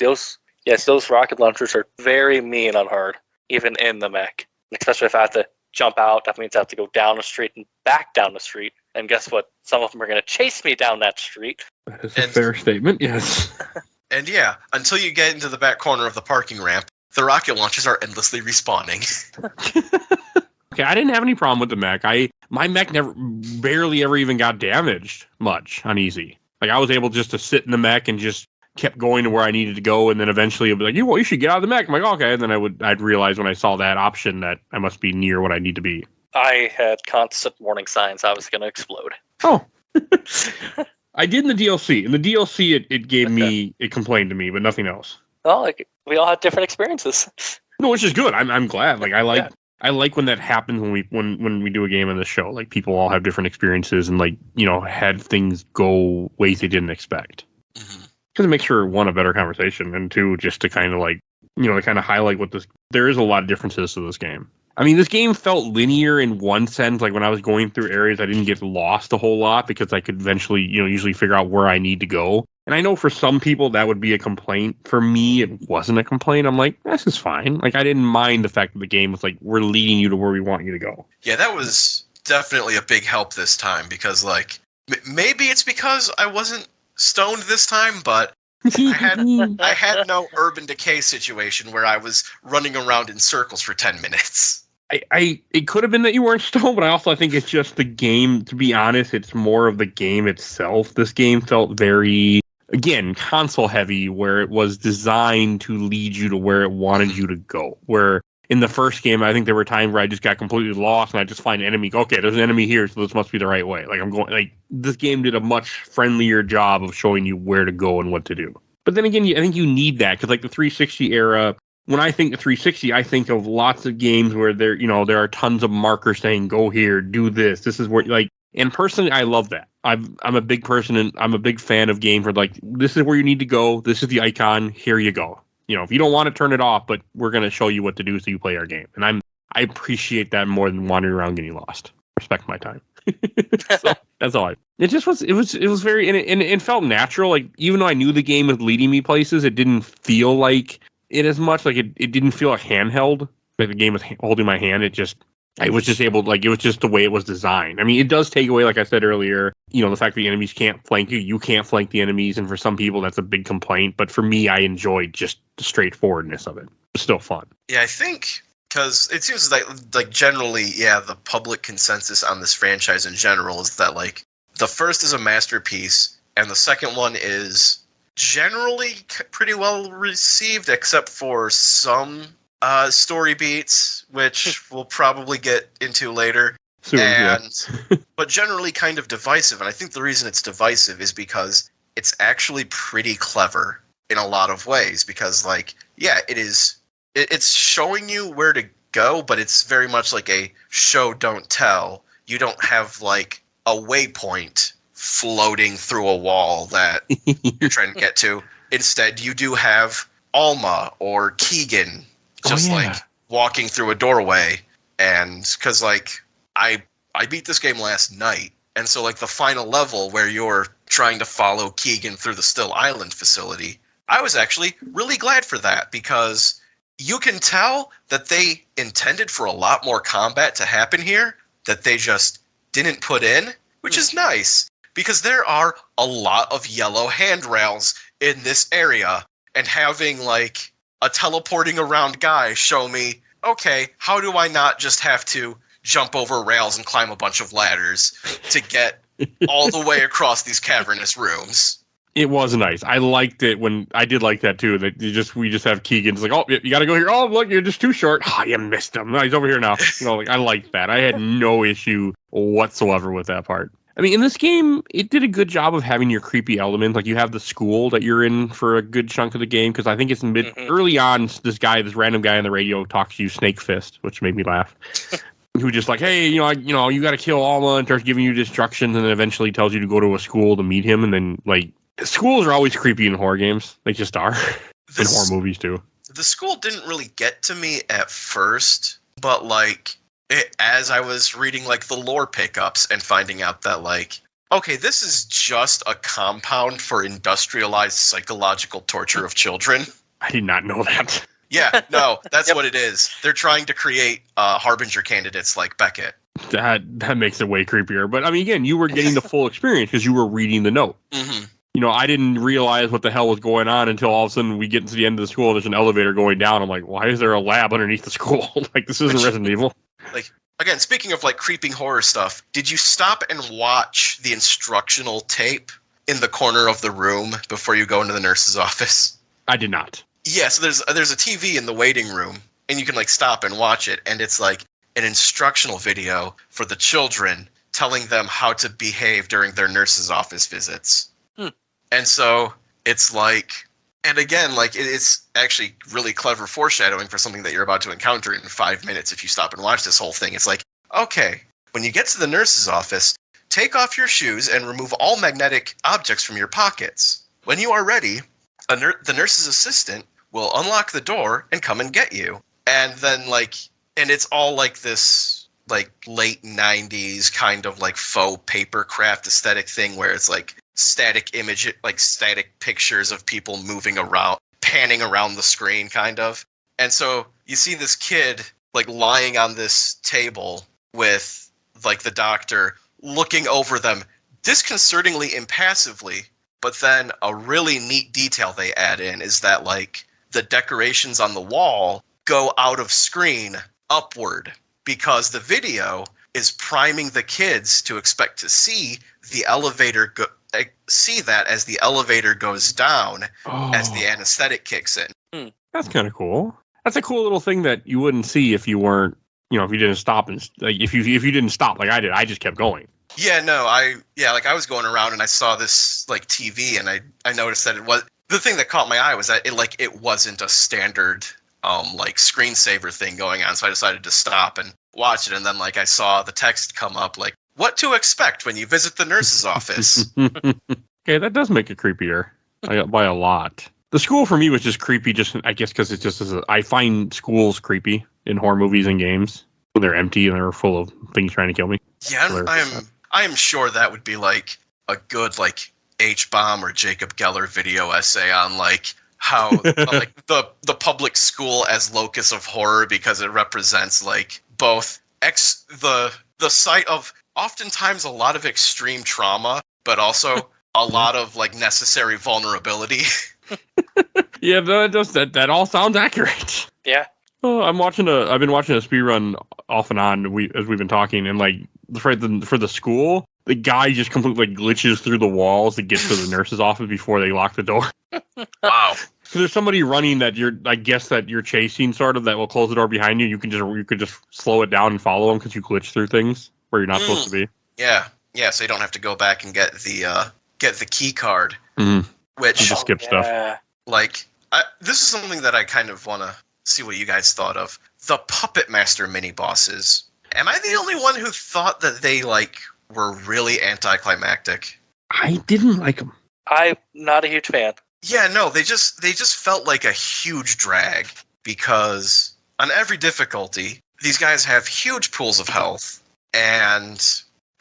those rocket launchers are very mean on hard, even in the mech. Especially if I have to jump out, that means I have to go down the street and back down the street. And guess what? Some of them are going to chase me down that street. That is a fair statement, yes. And yeah, until you get into the back corner of the parking ramp, the rocket launchers are endlessly respawning. Okay, I didn't have any problem with the mech. My mech barely ever even got damaged much on easy. Like, I was able just to sit in the mech and just kept going to where I needed to go, and then eventually it'd be like, you should get out of the mech. I'm like, okay, and then I'd realize when I saw that option that I must be near what I need to be. I had constant warning signs I was going to explode. Oh. I did in the DLC. In the DLC, it gave me, it complained to me, but nothing else. Well, like, we all had different experiences. No, which is good. I'm glad. Like, I like when that happens when we do a game on the show. Like, people all have different experiences and, like, had things go ways they didn't expect. Because it makes for, one, a better conversation, and two, just to kind of, like, to kind of highlight there is a lot of differences to this game. I mean, this game felt linear in one sense. Like, when I was going through areas, I didn't get lost a whole lot because I could eventually, usually figure out where I need to go. And I know for some people that would be a complaint. For me, it wasn't a complaint. I'm like, this is fine. Like, I didn't mind the fact that the game was like, we're leading you to where we want you to go. Yeah, that was definitely a big help this time because, like, Maybe it's because I wasn't stoned this time, but I had no Urban Decay situation where I was running around in circles for 10 minutes. It could have been that you weren't stoned, but I think it's just the game. To be honest, it's more of the game itself. This game felt very, again, console heavy, where it was designed to lead you to where it wanted you to go. Where in the first game, I think there were times where I just got completely lost and I just find an enemy. Okay, there's an enemy here, so this must be the right way. This game did a much friendlier job of showing you where to go and what to do. But then again, I think you need that because the 360 era. When I think of 360, I think of lots of games where there are tons of markers saying, go here, do this. This is where, and personally, I love that. I'm a big person and I'm a big fan of games where, this is where you need to go. This is the icon. Here you go. If you don't want to turn it off, but we're going to show you what to do so you play our game. And I appreciate that more than wandering around getting lost. Respect my time. So that's all. It just was. It was very, and it felt natural. Even though I knew the game was leading me places, it didn't feel like it as much. It didn't feel like handheld. The game was holding my hand. I was just able. It was just the way it was designed. I mean, it does take away, like I said earlier, the fact that the enemies can't flank you. You can't flank the enemies, and for some people that's a big complaint. But for me, I enjoyed just the straightforwardness of it. It was still fun. Yeah, I think. Because it seems like generally, the public consensus on this franchise in general is that the first is a masterpiece, and the second one is generally pretty well received, except for some story beats, which we'll probably get into later. Soon, but generally kind of divisive, and I think the reason it's divisive is because it's actually pretty clever in a lot of ways. Because it is. It's showing you where to go, but it's very much like a show, don't tell. You don't have a waypoint floating through a wall that you're trying to get to. Instead, you do have Alma or Keegan just walking through a doorway. And because I beat this game last night, and so the final level where you're trying to follow Keegan through the Still Island facility, I was actually really glad for that because you can tell that they intended for a lot more combat to happen here that they just didn't put in, which is nice because there are a lot of yellow handrails in this area, and having a teleporting around guy show me, okay, how do I not just have to jump over rails and climb a bunch of ladders to get all the way across these cavernous rooms? It was nice. I liked it when I did like that too. That we just have Keegan's oh, you got to go here. Oh, look, you're just too short. Oh, you missed him. No, he's over here now. I liked that. I had no issue whatsoever with that part. I mean, in this game, it did a good job of having your creepy elements. You have the school that you're in for a good chunk of the game because I think it's early on. This random guy on the radio talks to you, Snake Fist, which made me laugh. Who just hey, you got to kill Alma, and starts giving you instructions, and then eventually tells you to go to a school to meet him, and then schools are always creepy in horror games. They just are. In horror movies, too. The school didn't really get to me at first, but, as I was reading, the lore pickups and finding out that, okay, this is just a compound for industrialized psychological torture of children. I did not know that. Yeah, no, that's what it is. They're trying to create Harbinger candidates like Beckett. That makes it way creepier. But, I mean, again, you were getting the full experience because you were reading the note. Mm-hmm. I didn't realize what the hell was going on until all of a sudden we get to the end of the school and there's an elevator going down. I'm like, why is there a lab underneath the school? This isn't Resident Evil. Again, speaking of creeping horror stuff, did you stop and watch the instructional tape in the corner of the room before you go into the nurse's office? I did not. Yeah, so there's a TV in the waiting room, and you can stop and watch it, and it's an instructional video for the children telling them how to behave during their nurse's office visits. And so it's and again, it's actually really clever foreshadowing for something that you're about to encounter in 5 minutes if you stop and watch this whole thing. It's okay, when you get to the nurse's office, take off your shoes and remove all magnetic objects from your pockets. When you are ready, the nurse's assistant will unlock the door and come and get you. And then, and it's all this, late 90s kind of, faux papercraft aesthetic thing where it's, static image, static pictures of people moving around, panning around the screen, kind of. And so you see this kid, lying on this table with, the doctor looking over them disconcertingly impassively. But then a really neat detail they add in is that, like, the decorations on the wall go out of screen upward because the video is priming the kids to expect to see the elevator see that as the elevator goes down as the anesthetic kicks in. That's kind of cool. That's a cool little thing that you wouldn't see if you weren't, if you didn't stop and like if you didn't stop like I did. I just kept going. Yeah, no, I was going around and I saw this like TV and I noticed that it was the thing that caught my eye was that it wasn't a standard like screensaver thing going on, so I decided to stop and watch it, and then like I saw the text come up like what to expect when you visit the nurse's office. Okay, that does make it creepier by a lot. The school for me was just creepy, just I guess because it's just I find schools creepy in horror movies and games when they're empty and they're full of things trying to kill me. Yeah, I am sure that would be like a good like H-Bomb or Jacob Geller video essay on like how like the public school as locus of horror, because it represents like both the site of oftentimes a lot of extreme trauma, but also a lot of like necessary vulnerability. Yeah, that all sounds accurate. Yeah. Oh, I've been watching a speedrun off and on as we've been talking, and like for the school, the guy just completely like, glitches through the walls to get to the nurse's office before they lock the door. Wow. So there's somebody running that you're chasing, sort of, that will close the door behind you. You could just slow it down and follow them because you glitch through things where you're not supposed to be. Yeah, so you don't have to go back and get the key card, which just skip stuff. Like this is something that I kind of want to see what you guys thought of. The Puppet Master mini bosses. Am I the only one who thought that they like were really anticlimactic? I didn't like them. I'm not a huge fan. Yeah, no, they just felt like a huge drag because on every difficulty, these guys have huge pools of health. And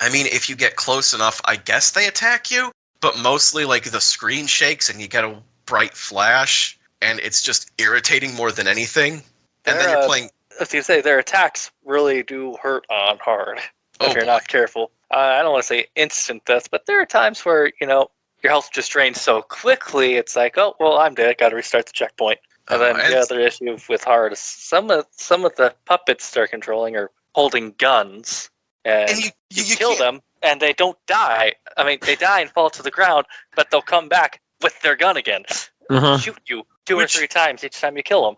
I mean, if you get close enough, I guess they attack you, but mostly like the screen shakes and you get a bright flash and it's just irritating more than anything. And then you're playing... As you say, their attacks really do hurt on hard if you're not careful. I don't want to say instant death, but there are times where, your health just drains so quickly, it's like, oh, well, I'm dead, got to restart the checkpoint. And then the other issue with hard is some of the puppets they're controlling are holding guns, and you kill them, and they don't die. I mean, they die and fall to the ground, but they'll come back with their gun again. Shoot you two or three times each time you kill them.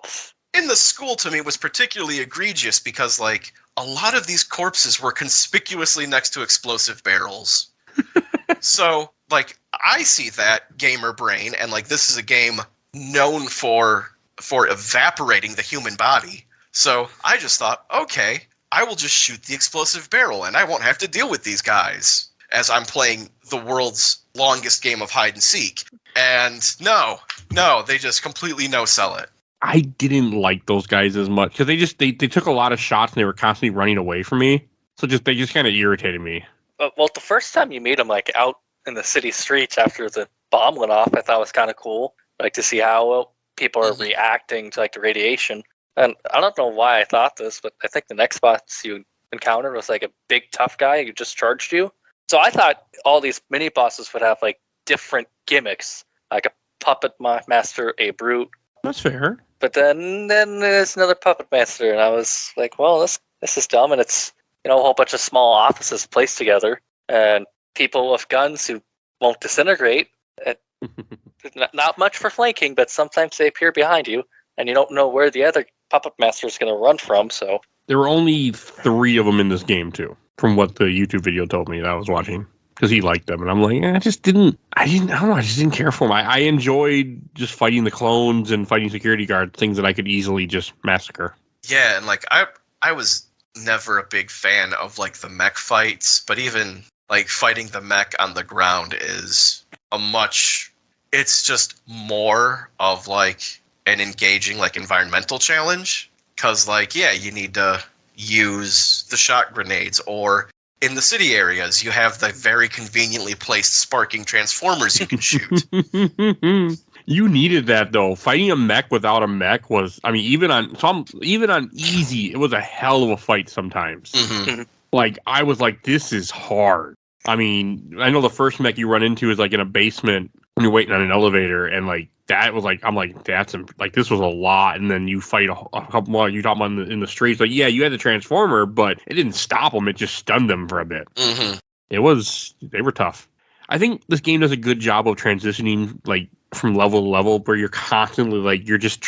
In the school, to me, was particularly egregious because, like, a lot of these corpses were conspicuously next to explosive barrels. So, like, I see that gamer brain, and, like, this is a game known for evaporating the human body. So I just thought, okay, I will just shoot the explosive barrel, and I won't have to deal with these guys as I'm playing the world's longest game of hide and seek. And no, they just completely no-sell it. I didn't like those guys as much because they took a lot of shots and they were constantly running away from me. So they just kind of irritated me. Well, the first time you meet them, like out in the city streets after the bomb went off, I thought was kind of cool. Like to see how people are reacting to like the radiation. And I don't know why I thought this, but I think the next boss you encountered was like a big tough guy who just charged you. So I thought all these mini bosses would have like different gimmicks, like a puppet master, a brute. That's fair. But then there's another puppet master, and I was like, well, this is dumb, and it's a whole bunch of small offices placed together, and people with guns who won't disintegrate. Not much for flanking, but sometimes they appear behind you, and you don't know where the other puppet master is going to run from. So there were only 3 of them in this game too, from what the YouTube video told me that I was watching. Because he liked them, and I'm like, I just didn't care for them. I enjoyed just fighting the clones and fighting security guards, things that I could easily just massacre. Yeah, and like I was never a big fan of like the mech fights, but even like fighting the mech on the ground is it's just more of like an engaging like environmental challenge. Because like, yeah, you need to use the shot grenades, or in the city areas, you have the very conveniently placed sparking transformers you can shoot. You needed that though. Fighting a mech without a mech was, I mean, even on easy, it was a hell of a fight sometimes. Mm-hmm. Like I was like, this is hard. I mean, I know the first mech you run into is like in a basement when you're waiting on an elevator, and like that was like, I'm like, this was a lot. And then you fight a couple more. You talk about in the streets, like, yeah, you had the transformer, but it didn't stop them. It just stunned them for a bit. Mm-hmm. They were tough. I think this game does a good job of transitioning like from level to level, where you're constantly like you're just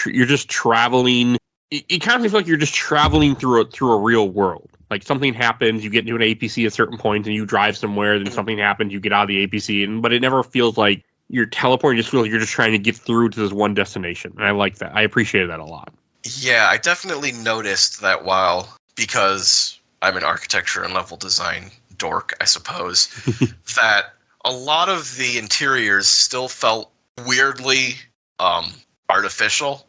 traveling. It kind of feels like you're just traveling through a real world. Like something happens, you get into an APC at certain points, and you drive somewhere. Then something happens, you get out of the APC, but it never feels like you're teleporting. It just feels like you're just trying to get through to this one destination, and I like that. I appreciated that a lot. Yeah, I definitely noticed that because I'm an architecture and level design dork, I suppose, that a lot of the interiors still felt weirdly artificial,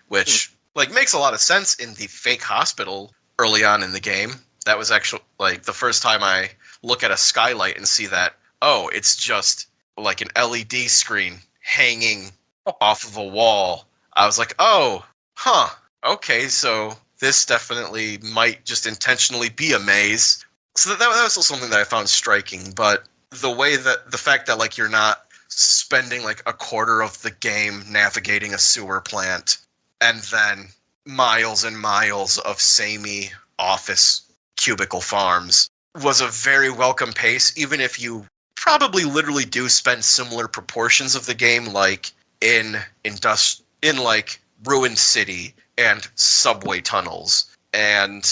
which like makes a lot of sense in the fake hospital early on in the game. That was actually like the first time I look at a skylight and see that, oh, it's just like an LED screen hanging off of a wall. I was like, oh, okay, so this definitely might just intentionally be a maze. So that was also something that I found striking, but the fact that like you're not spending like a quarter of the game navigating a sewer plant and then miles and miles of samey office cubicle farms was a very welcome pace, even if you probably literally do spend similar proportions of the game like in like Ruined City and subway tunnels and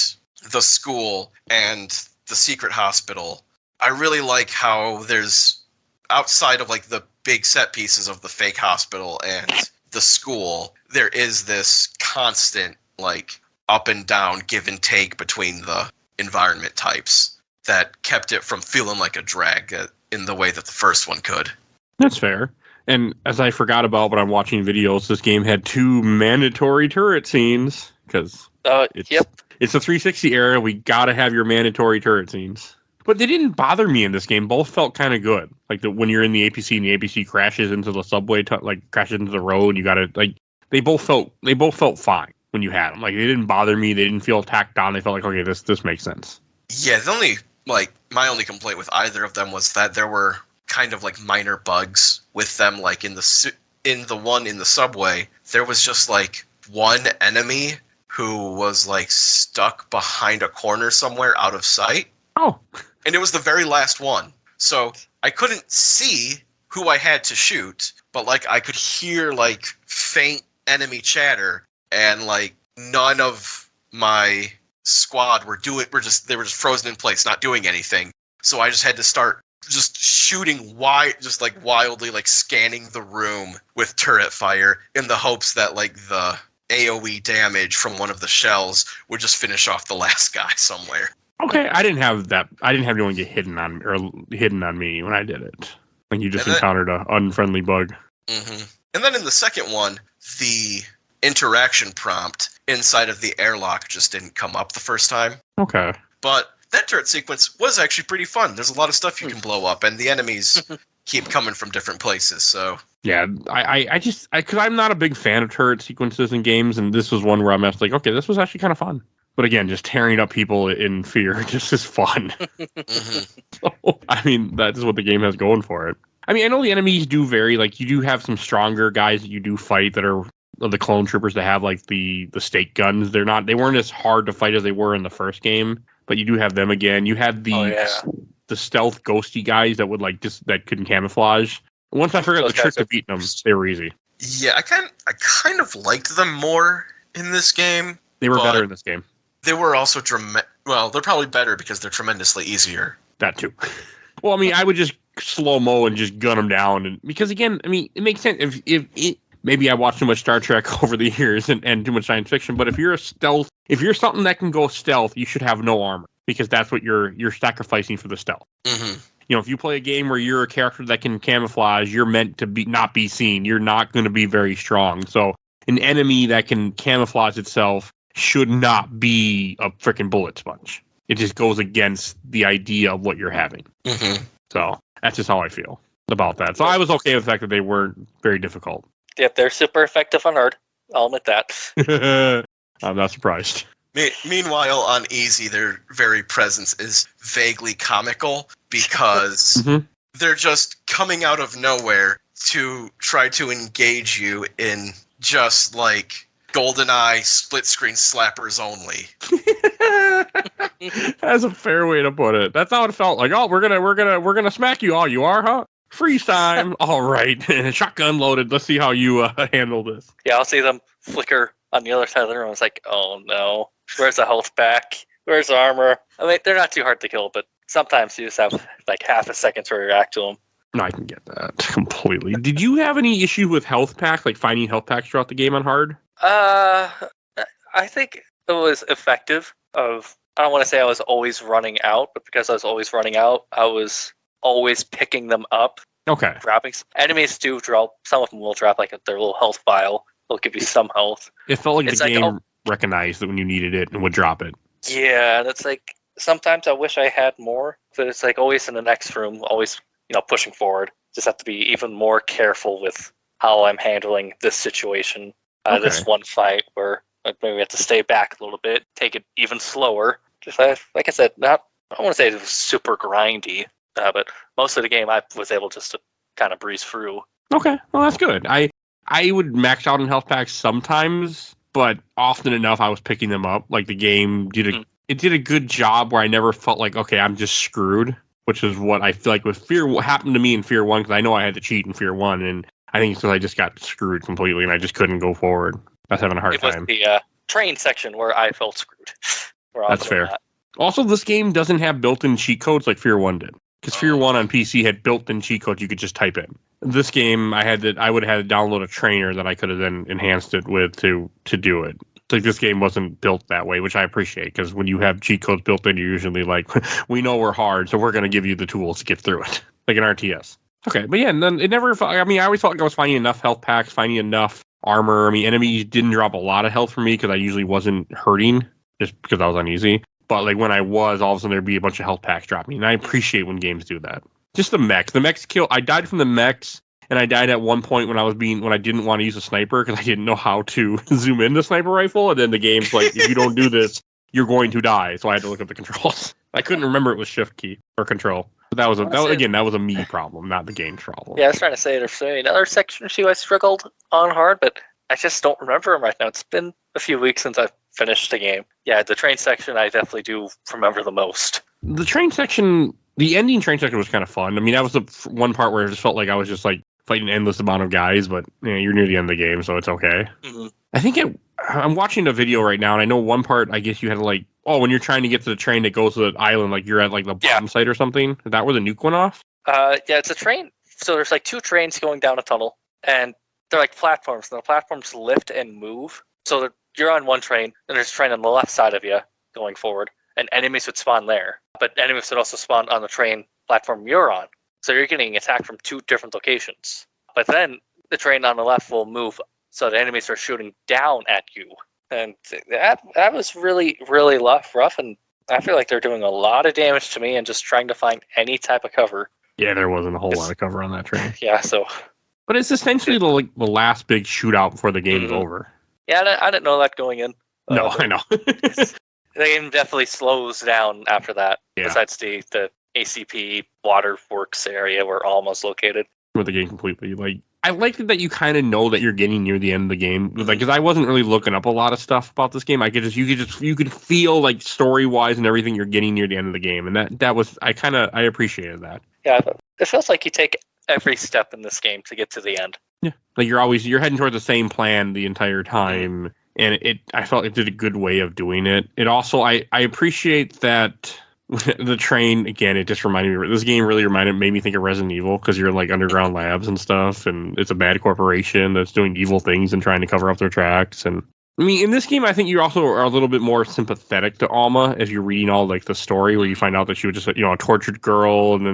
the school and the secret hospital. I really like how there's, outside of like the big set pieces of the fake hospital and the school, there is this constant like up and down give and take between the environment types that kept it from feeling like a drag in the way that the first one could. That's fair. And as I forgot about when I'm watching videos, this game had 2 mandatory turret scenes because it's the 360 era. We got to have your mandatory turret scenes. But they didn't bother me in this game. Both felt kind of good. Like when you're in the APC and the APC crashes into the subway, crashes into the road, you got to like. They both felt fine when you had them. Like they didn't bother me. They didn't feel tacked on. They felt like, okay, this makes sense. Yeah, my only complaint with either of them was that there were kind of like minor bugs with them. Like in the one in the subway, there was just like one enemy who was like stuck behind a corner somewhere out of sight. Oh. And it was the very last one. So I couldn't see who I had to shoot, but like I could hear like faint enemy chatter, and like none of my squad they were just frozen in place, not doing anything. So I just had to start just shooting wildly, like scanning the room with turret fire in the hopes that like the AoE damage from one of the shells would just finish off the last guy somewhere. Okay, I didn't have that. I didn't have anyone get hidden on me when I did it. Like you just encountered an unfriendly bug. Mm-hmm. And then in the second one, the interaction prompt inside of the airlock just didn't come up the first time. Okay. But that turret sequence was actually pretty fun. There's a lot of stuff you can blow up, and the enemies keep coming from different places. So yeah, because I'm not a big fan of turret sequences in games, and this was one where I'm just like, okay, this was actually kind of fun. But again, just tearing up people in F.E.A.R. just is fun. Mm-hmm. So, I mean, that's what the game has going for it. I mean, I know the enemies do vary. Like, you do have some stronger guys that you do fight that are the clone troopers that have, like, the stake guns. They weren't as hard to fight as they were in the first game, but you do have them again. You had the stealth ghosty guys that would, like, that couldn't camouflage. Once I figured out the trick to beating them, they were easy. Yeah, I kind of liked them more in this game. They were better in this game. They were also well, they're probably better because they're tremendously easier. That too. Well, I mean, I would just slow-mo and just gun them down, and because again, I mean, it makes sense if maybe I watched too much Star Trek over the years and too much science fiction, but if you're something that can go stealth, you should have no armor because that's what you're sacrificing for the stealth. Mm-hmm. You know, if you play a game where you're a character that can camouflage, you're meant to not be seen. You're not going to be very strong. So an enemy that can camouflage itself should not be a freaking bullet sponge. It just goes against the idea of what you're having. Mm-hmm. So that's just how I feel about that. So I was okay with the fact that they weren't very difficult. Yep, they're super effective on Earth. I'll admit that. I'm not surprised. Meanwhile, on easy, their very presence is vaguely comical because they're just coming out of nowhere to try to engage you in just like GoldenEye split screen slappers only. That's a fair way to put it. That's how it felt. Like, oh, we're gonna smack you. Oh, you are, huh? Freeze time. All right, shotgun loaded. Let's see how you handle this. Yeah, I'll see them flicker on the other side of the room. It's like, oh no, where's the health pack? Where's the armor? I mean, they're not too hard to kill, but sometimes you just have like half a second to react to them. No, I can get that completely. Did you have any issue with health packs, like finding health packs throughout the game on hard? I think it was effective. I don't want to say I was always running out, but because I was always running out, I was always picking them up. Okay. Dropping. Enemies do drop. Some of them will drop like their little health vial. They'll give you some health. It felt like the game recognized that when you needed it and would drop it. Yeah, and it's like sometimes I wish I had more, but it's like always in the next room, always pushing forward. Just have to be even more careful with how I'm handling this situation. This one fight where maybe we have to stay back a little bit, take it even slower. Just like I said, I don't want to say it was super grindy, but most of the game I was able just to kind of breeze through. Okay, well that's good. I would max out in health packs sometimes, but often enough I was picking them up. Like the game did a good job where I never felt like, okay, I'm just screwed, which is what I feel like with Fear. What happened to me in Fear 1, because I know I had to cheat in Fear 1, and I think it's because I just got screwed completely and I just couldn't go forward. I was having a hard time. It was the train section where I felt screwed. That's fair. Also, this game doesn't have built-in cheat codes like Fear 1 did. Because Fear 1 on PC had built-in cheat codes you could just type in. This game, I would have had to download a trainer that I could have then enhanced it with to do it. Like this game wasn't built that way, which I appreciate, because when you have cheat codes built in, you're usually like, we know we're hard, so we're going to give you the tools to get through it. Like an RTS. Okay, but yeah, and then it never, I always felt like I was finding enough health packs, finding enough armor. I mean, enemies didn't drop a lot of health for me because I usually wasn't hurting, just because I was uneasy. But like when I was, all of a sudden there'd be a bunch of health packs drop me, and I appreciate when games do that. Just the mechs. The mechs kill. I died from the mechs, and I died at one point when I didn't want to use a sniper because I didn't know how to zoom in the sniper rifle, and then the game's like, if you don't do this, you're going to die. So I had to look at the controls. I couldn't remember it was shift key or control. But that was a me problem, not the game's problem. Yeah, I was trying to say there's another section or two I struggled on hard, but I just don't remember them right now. It's been a few weeks since I've finished the game. Yeah, the train section I definitely do remember the most. The train section, the ending train section was kind of fun. I mean, that was the one part where it just felt like I was just like fighting an endless amount of guys, but you're near the end of the game, so it's okay. Mm-hmm. I think I'm watching a video right now, and I know one part, I guess you had to like, when you're trying to get to the train that goes to the island, like you're at like the bomb site or something. Is that where the nuke went off? Yeah, it's a train. So there's like two trains going down a tunnel, and they're like platforms, and the platforms lift and move. So you're on one train, and there's a train on the left side of you going forward, and enemies would spawn there. But enemies would also spawn on the train platform you're on. So you're getting attacked from two different locations. But then the train on the left will move, so the enemies are shooting down at you. And that was really, really rough, and I feel like they're doing a lot of damage to me and just trying to find any type of cover. Yeah, there wasn't a whole lot of cover on that train. Yeah, so... But it's essentially the last big shootout before the game is over. Yeah, I didn't know that going in. No, I know. The game definitely slows down after that, besides the ACP waterworks area where Alma's located. With the game completely. Like, I like that you kind of know that you're getting near the end of the game. Like, because I wasn't really looking up a lot of stuff about this game. You could feel like story wise and everything you're getting near the end of the game, and that was I appreciated that. Yeah, it feels like you take every step in this game to get to the end. Yeah, like you're heading towards the same plan the entire time, and I felt it did a good way of doing it. It also I appreciate that. The train, again, it just reminded me, this game really made me think of Resident Evil, because you're in like underground labs and stuff, and it's a bad corporation that's doing evil things and trying to cover up their tracks. And I mean, in this game, I think you also are a little bit more sympathetic to Alma as you're reading all like the story, where you find out that she was just a tortured girl, and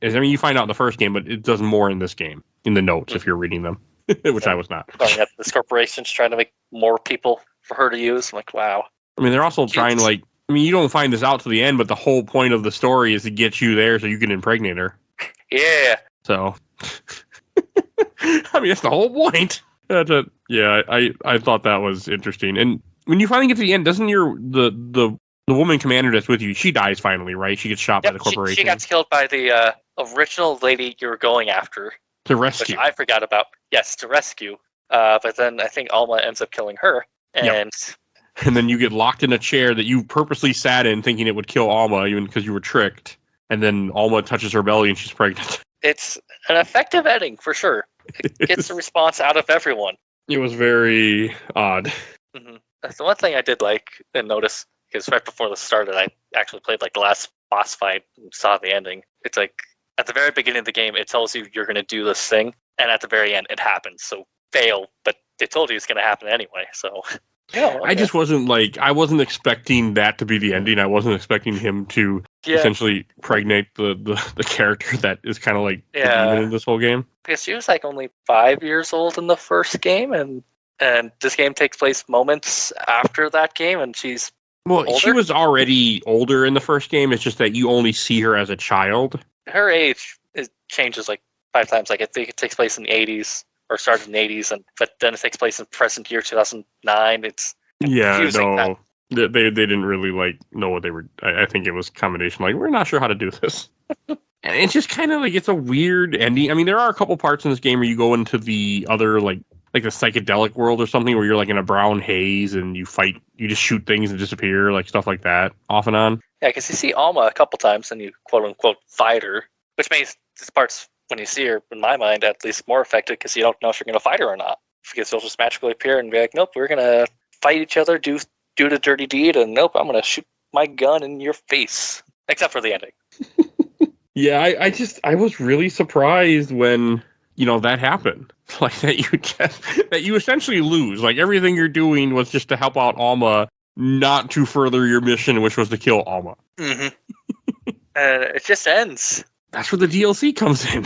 then you find out in the first game, but it does more in this game, in the notes, if you're reading them, which I was not. This corporation's trying to make more people for her to use. I'm like, wow. I mean, they're also trying to like, I mean, you don't find this out to the end, but the whole point of the story is to get you there so you can impregnate her. Yeah. So, I mean, that's the whole point. I thought that was interesting. And when you finally get to the end, doesn't the woman commander that's with you, she dies finally, right? She gets shot by the corporation. She got killed by the original lady you were going after. To rescue. Which I forgot about. Yes, to rescue. But then I think Alma ends up killing her. And then you get locked in a chair that you purposely sat in thinking it would kill Alma, even because you were tricked. And then Alma touches her belly and she's pregnant. It's an effective ending, for sure. It gets a response out of everyone. It was very odd. Mm-hmm. That's the one thing I did like and notice, because right before this started, I actually played like the last boss fight and saw the ending. It's like, at the very beginning of the game, it tells you you're going to do this thing, and at the very end, it happens. So fail, but they told you it's going to happen anyway. So, yeah. Okay. I just wasn't I wasn't expecting that to be the ending. I wasn't expecting him to essentially pregnate the character that is kind of like the demon in this whole game. Because she was like only 5 years old in the first game, and this game takes place moments after that game, and she's older. She was already older in the first game. It's just that you only see her as a child. Her age changes like 5 times. Like I think it takes place in the 80s or started in the 80s, but then it takes place in present year 2009. It's confusing. No, they didn't really know what they were. I think it was a combination. We're not sure how to do this, and it's just kind of it's a weird ending. I mean, there are a couple parts in this game where you go into the other like the psychedelic world or something where you're in a brown haze and you just shoot things and disappear, stuff like that, off and on. Yeah, because you see Alma a couple times and you quote-unquote fight her, which makes this part's, when you see her, in my mind, at least more effective because you don't know if you're going to fight her or not. Because she'll just magically appear and be like, nope, we're going to fight each other, do the dirty deed, and nope, I'm going to shoot my gun in your face. Except for the ending. Yeah, I was really surprised when, that happened. That you essentially lose. Everything you're doing was just to help out Alma, not to further your mission, which was to kill Alma. Mm-hmm. It just ends. That's where the DLC comes in.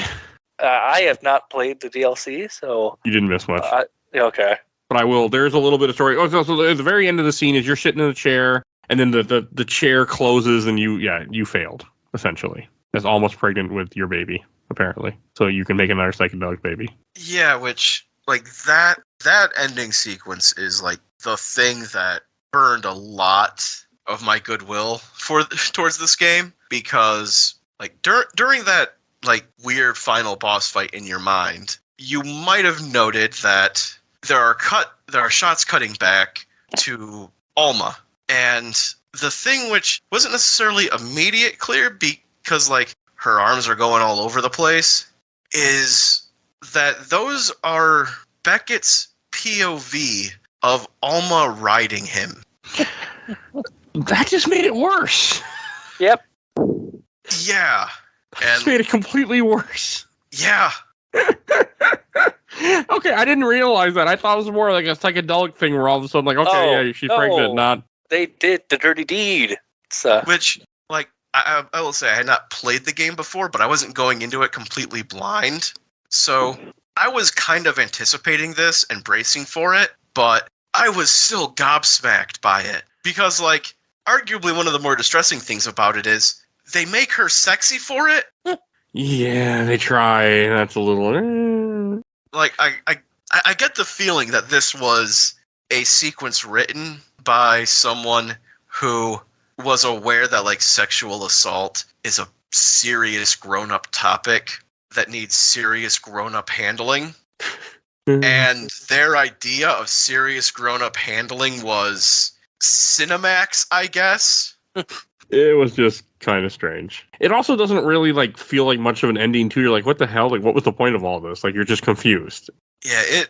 I have not played the DLC, so... You didn't miss much. Okay. But I will. There's a little bit of story. So at the very end of the scene is you're sitting in a chair, and then the chair closes, and you failed, essentially. As almost pregnant with your baby, apparently. So you can make another psychedelic baby. Yeah, which, that ending sequence is, the thing that burned a lot of my goodwill towards this game, because during that weird final boss fight in your mind, you might have noted that there are shots cutting back to Alma, and the thing which wasn't necessarily immediate clear because her arms are going all over the place is that those are Beckett's POV of Alma riding him. That just made it worse. Yep. Yeah. That made it completely worse. Yeah. Okay, I didn't realize that. I thought it was more like a psychedelic thing where all of a sudden, she's pregnant, not... They did the dirty deed. Which, I will say, I had not played the game before, but I wasn't going into it completely blind. So I was kind of anticipating this and bracing for it, but I was still gobsmacked by it. Because, arguably one of the more distressing things about it is they make her sexy for it. Yeah, they try. That's a little... I get the feeling that this was a sequence written by someone who was aware that sexual assault is a serious grown-up topic that needs serious grown-up handling. And their idea of serious grown-up handling was Cinemax, I guess. It was just kind of strange. It also doesn't really feel like much of an ending too. You're like, what the hell? What was the point of all this? You're just confused. Yeah,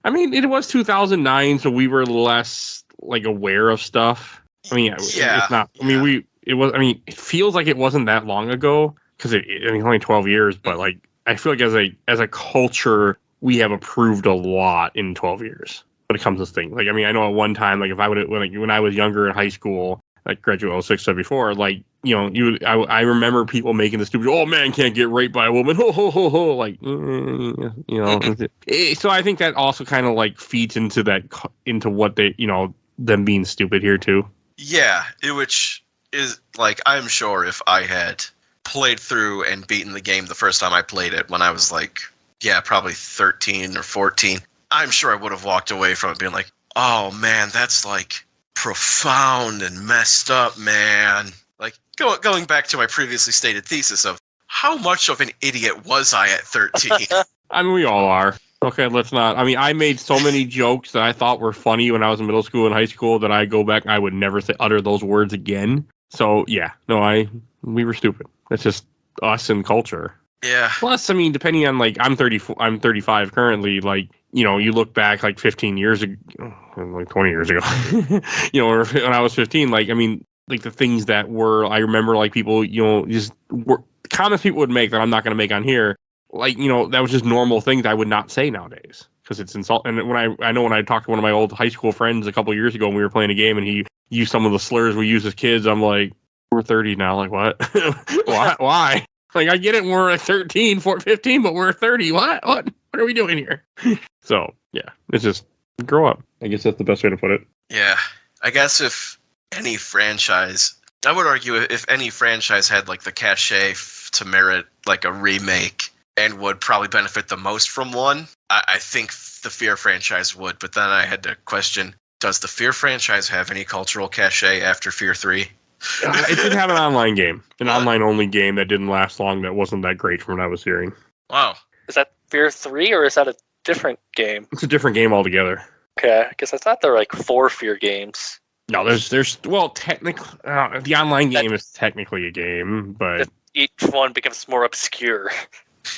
I mean, it was 2009, so we were less aware of stuff. I mean, yeah, it's not. I mean, it feels like it wasn't that long ago because only 12 years. But I feel like as a culture, we have improved a lot in 12 years when it comes to this thing. I know at one time, if I would when I was younger in high school, graduate 06 said before, I remember people making the stupid, oh man, can't get raped by a woman, ho ho ho ho, so I think that also kind of feeds into what they, them being stupid here too. Yeah, which is I'm sure if I had played through and beaten the game the first time I played it when I was probably 13 or 14, I'm sure I would have walked away from it being oh man, that's like profound and messed up, man. Like going back to my previously stated thesis of how much of an idiot was I at 13? I mean, we all are. Okay, let's not. I mean, I made so many jokes that I thought were funny when I was in middle school and high school that I go back and I would never utter those words again. So yeah, no, we were stupid. It's just us and culture. Yeah. Plus, I mean, depending on like, I'm 35 currently. Like, you know, you look back like 15 years ago, like 20 years ago, you know, or when I was 15. Like, I mean, like the things that were, I remember like people, you know, just comments people would make that I'm not going to make on here. Like, you know, that was just normal things I would not say nowadays because it's insult. And when I know when I talked to one of my old high school friends a couple years ago and we were playing a game and he used some of the slurs we used as kids, I'm like, we're 30 now. Like, what? Why? Like, I get it. We're like 13, 15, but we're 30. What are we doing here? So, yeah, it's just grow up. I guess that's the best way to put it. Yeah. I guess if any franchise, I would argue if any franchise had like the cachet to merit like a remake and would probably benefit the most from one, I think the F.E.A.R franchise would. But then I had to question, does the F.E.A.R franchise have any cultural cachet after F.E.A.R 3? It did have an online game, an online-only game that didn't last long, that wasn't that great from what I was hearing. Wow. Is that F.E.A.R 3 or is that a different game? It's a different game altogether. Okay, because I thought there were like 4 F.E.A.R games. No, there's well, technically, the online game is technically a game, but each one becomes more obscure.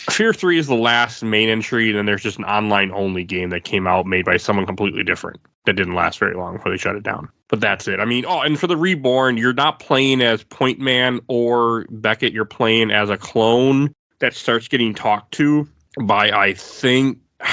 F.E.A.R 3 is the last main entry, and then there's just an online-only game that came out made by someone completely different that didn't last very long before they shut it down. But that's it. I mean, and for the Reborn, you're not playing as Point Man or Beckett. You're playing as a clone that starts getting talked to by, I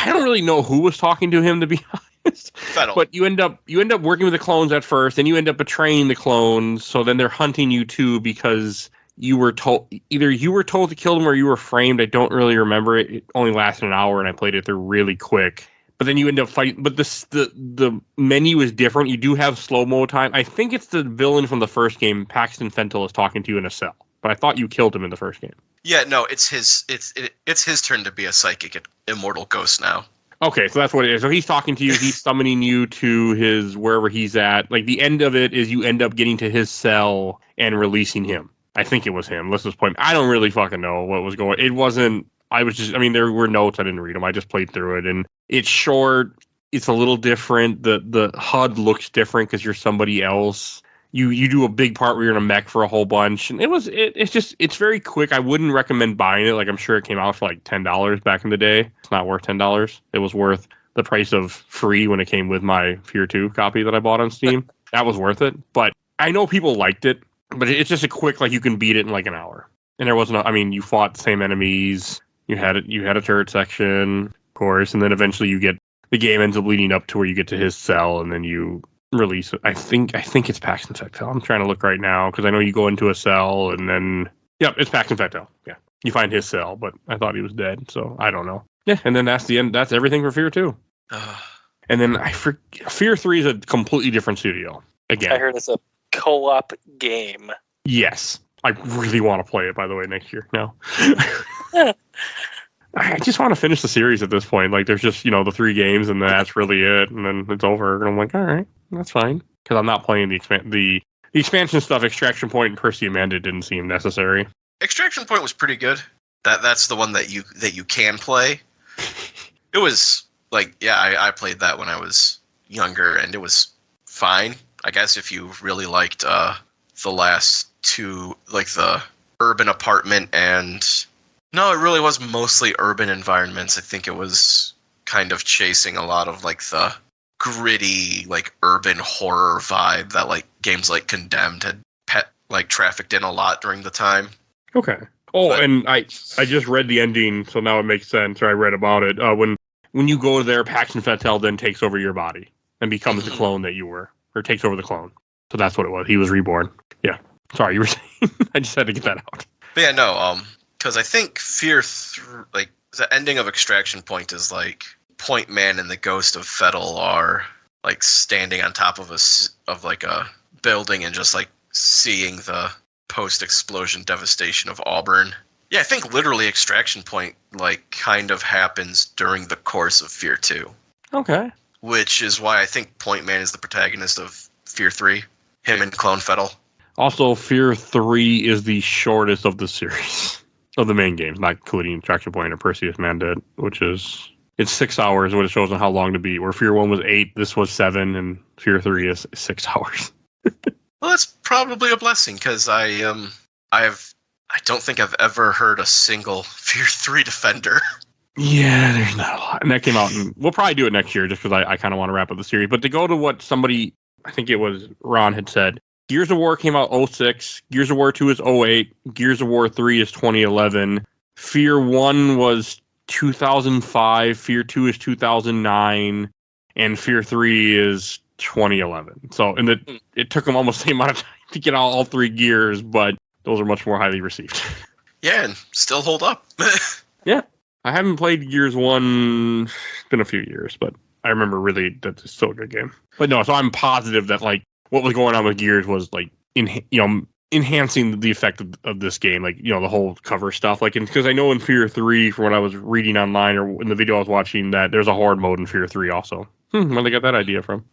don't really know who was talking to him, to be honest. Fettle. But you end up working with the clones at first, and you end up betraying the clones. So then they're hunting you too because you were told to kill them or you were framed. I don't really remember it. It only lasted an hour, and I played it through really quick. But then you end up fighting. But the menu is different. You do have slow-mo time. I think it's the villain from the first game. Paxton Fentel is talking to you in a cell. But I thought you killed him in the first game. Yeah, no, it's his turn to be a psychic immortal ghost now. Okay, so that's what it is. So he's talking to you. He's summoning you to his wherever he's at. Like the end of it is you end up getting to his cell and releasing him. I think it was him. Let's just point. I don't really fucking know what was going. It wasn't. There were notes. I didn't read them. I just played through it, and it's short. It's a little different. The HUD looks different because you're somebody else. You do a big part where you're in a mech for a whole bunch, and it's very quick. I wouldn't recommend buying it. Like I'm sure it came out for like $10 back in the day. It's not worth $10. It was worth the price of free when it came with my F.E.A.R 2 copy that I bought on Steam. That was worth it. But I know people liked it, but it's just a quick, like you can beat it in like an hour. And there wasn't. You fought the same enemies. You had a turret section, of course, and then eventually the game ends up leading up to where you get to his cell, and then you release it. I think it's Paxton Fentel. I'm trying to look right now because I know you go into a cell and then it's Paxton Fentel. Yeah, you find his cell, but I thought he was dead, so I don't know. Yeah, and then that's the end. That's everything for F.E.A.R 2. And then F.E.A.R 3 is a completely different studio. Again, I heard it's a co-op game. Yes, I really want to play it. By the way, next year. No. I just want to finish the series at this point. Like, there's just, the 3 games, and that's really it, and then it's over. And I'm like, all right, that's fine. Because I'm not playing the expansion stuff. Extraction Point and Percy Amanda didn't seem necessary. Extraction Point was pretty good. That's the one that you can play. It was, like, I played that when I was younger, and it was fine. I guess if you really liked the last 2, like the urban apartment and... No, it really was mostly urban environments. I think it was kind of chasing a lot of like the gritty, like urban horror vibe that like games like Condemned had trafficked in a lot during the time. Okay. Oh, but, and I just read the ending, so now it makes sense. Or I read about it. When you go there, Paxton Fentel then takes over your body and becomes the clone that you were, or takes over the clone. So that's what it was. He was reborn. Yeah. Sorry, you were saying. I just had to get that out. But yeah, no. Because I think F.E.A.R like the ending of Extraction Point is like Point Man and the ghost of Fettel are like standing on top of a building and just like seeing the post-explosion devastation of Auburn. Yeah, I think literally Extraction Point like kind of happens during the course of F.E.A.R 2. Okay. which is why I think Point Man is the protagonist of Fear 3. Him and Clone Fettle. Also, Fear 3 is the shortest of the series of the main games, not including Traction Point or Perseus Man Dead, which is it's 6 hours. What it shows on how long to beat. Where Fear 1 was 8, this was 7, and Fear 3 is 6 hours. Well, that's probably a blessing because I don't think I've ever heard a single Fear 3 defender. Yeah, there's not a lot. And that came out, and we'll probably do it next year just because I kind of want to wrap up the series. But to go to what somebody, I think it was Ron, had said, Gears of War came out 06, Gears of War 2 is 08, Gears of War 3 is 2011, Fear 1 was 2005, Fear 2 is 2009, and Fear 3 is 2011. So, and it took them almost the same amount of time to get all 3 Gears, but those are much more highly received. Yeah, and still hold up. Yeah. I haven't played Gears 1, it's been a few years, but I remember really that it's still a good game. But no, so I'm positive that like what was going on with Gears was like enhancing the effect of this game, like, you know, the whole cover stuff. Like, because I know in Fear 3, from what I was reading online or in the video I was watching, that there's a horde mode in Fear 3 also. Where they got that idea from?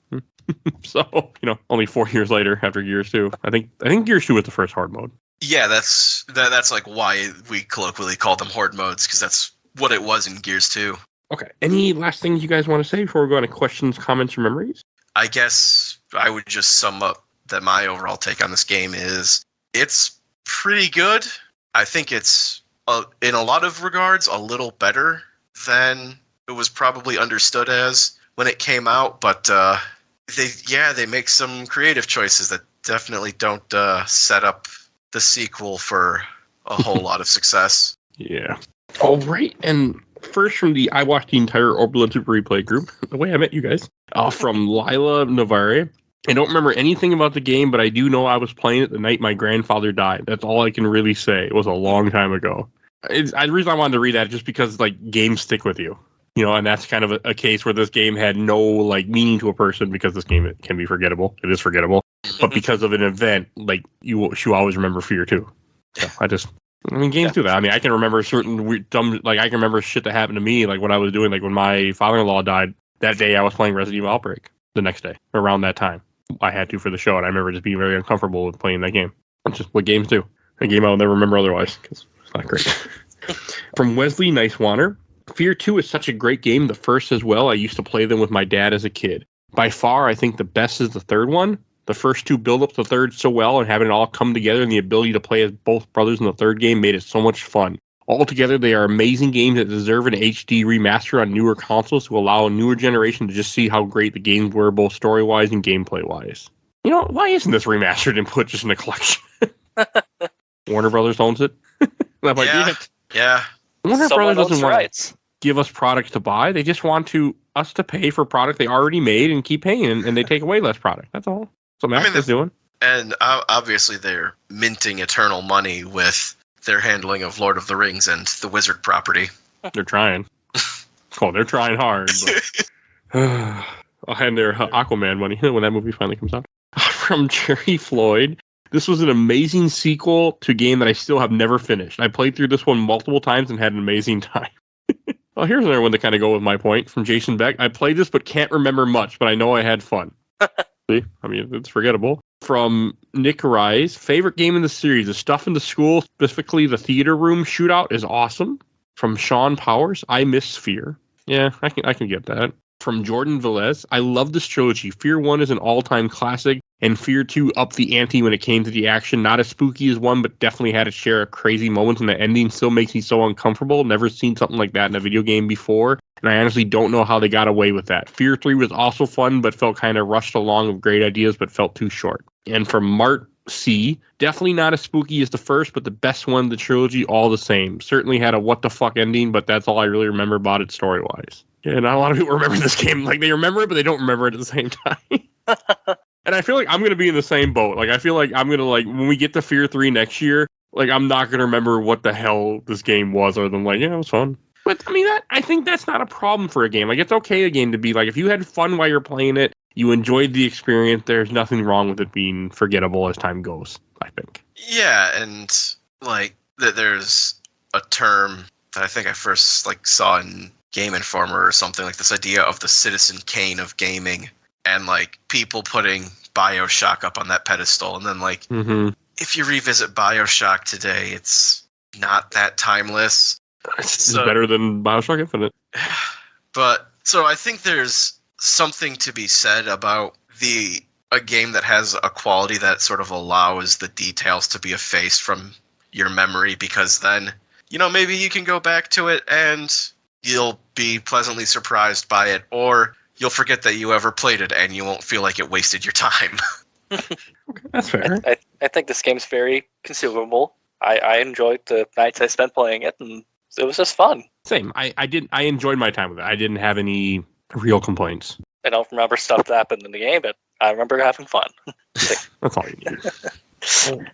So, you know, only 4 years later after Gears 2. I think Gears 2 was the first horde mode. Yeah, that's like why we colloquially call them horde modes, because that's what it was in Gears 2. Okay. Any last things you guys want to say before we go on to questions, comments, or memories? I guess I would just sum up that my overall take on this game is it's pretty good. I think it's, in a lot of regards, a little better than it was probably understood as when it came out. But they make some creative choices that definitely don't set up the sequel for a whole lot of success. Yeah. All right. And first I watched the entire Orbital Super Replay group, the way I met you guys, from Lila Navarre. I don't remember anything about the game, but I do know I was playing it the night my grandfather died. That's all I can really say. It was a long time ago. The reason I wanted to read that is just because like games stick with you, you know, and that's kind of a case where this game had no like meaning to a person because this game can be forgettable. It is forgettable, but because of an event, like you always remember Fear 2. So games do that. I mean, I can remember certain weird, dumb, like I can remember shit that happened to me, like what I was doing, like when my father-in-law died. That day, I was playing Resident Evil Outbreak. The next day, around that time, I had to for the show, and I remember just being very uncomfortable with playing that game. That's just what games do. A game I'll never remember otherwise because it's not great. From Wesley Nicewater, Fear 2 is such a great game. The first as well. I used to play them with my dad as a kid. By far, I think the best is the third one. The first two build up the third so well, and having it all come together, and the ability to play as both brothers in the third game made it so much fun. Altogether, they are amazing games that deserve an HD remaster on newer consoles to allow a newer generation to just see how great the games were, both story-wise and gameplay-wise. You know, why isn't this remastered and put just in a collection? Warner Brothers owns it. That might be it. Yeah. Warner Someone Brothers doesn't owns want rights. to give us products to buy. They just want us to pay for product they already made and keep paying, and they take away less product. That's all. That's what Max is doing. And obviously they're minting eternal money with their handling of Lord of the Rings and the Wizard property. They're trying. Oh, they're trying hard. But I'll hand their Aquaman money when that movie finally comes out. From Jerry Floyd, this was an amazing sequel to a game that I still have never finished. I played through this one multiple times and had an amazing time. Well, here's another one to kind of go with my point from Jason Beck. I played this but can't remember much, but I know I had fun. See? I mean, it's forgettable. From Nick Rise, favorite game in the series. The stuff in the school, specifically the theater room shootout, is awesome. From Sean Powers, I miss Fear. Yeah, I can get that. From Jordan Velez, I love this trilogy. Fear 1 is an all-time classic, and Fear 2 upped the ante when it came to the action. Not as spooky as 1, but definitely had its share of crazy moments, and the ending still makes me so uncomfortable. Never seen something like that in a video game before, and I honestly don't know how they got away with that. Fear 3 was also fun, but felt kind of rushed along with great ideas, but felt too short. And from Mart C, definitely not as spooky as the first, but the best one of the trilogy, all the same. Certainly had a what the fuck ending, but that's all I really remember about it story-wise. Yeah, not a lot of people remember this game. Like, they remember it, but they don't remember it at the same time. And I feel like I'm going to be in the same boat. Like, I feel like I'm going to, like, when we get to Fear 3 next year, like, I'm not going to remember what the hell this game was, other than, like, yeah, it was fun. But, I mean, I think that's not a problem for a game. Like, it's okay, a game, to be, like, if you had fun while you're playing it, you enjoyed the experience, there's nothing wrong with it being forgettable as time goes, I think. Yeah, and, like, there's a term that I think I first, like, saw in Game Informer or something, like this idea of the Citizen Kane of gaming, and like people putting BioShock up on that pedestal, and then like if you revisit BioShock today, it's not that timeless. It's better than BioShock Infinite. But so I think there's something to be said about a game that has a quality that sort of allows the details to be effaced from your memory, because then, you know, maybe you can go back to it and you'll be pleasantly surprised by it, or you'll forget that you ever played it and you won't feel like it wasted your time. That's fair. I think this game's very consumable. I enjoyed the nights I spent playing it, and it was just fun. Same. I enjoyed my time with it. I didn't have any real complaints. I don't remember stuff that happened in the game, but I remember having fun. That's all you need.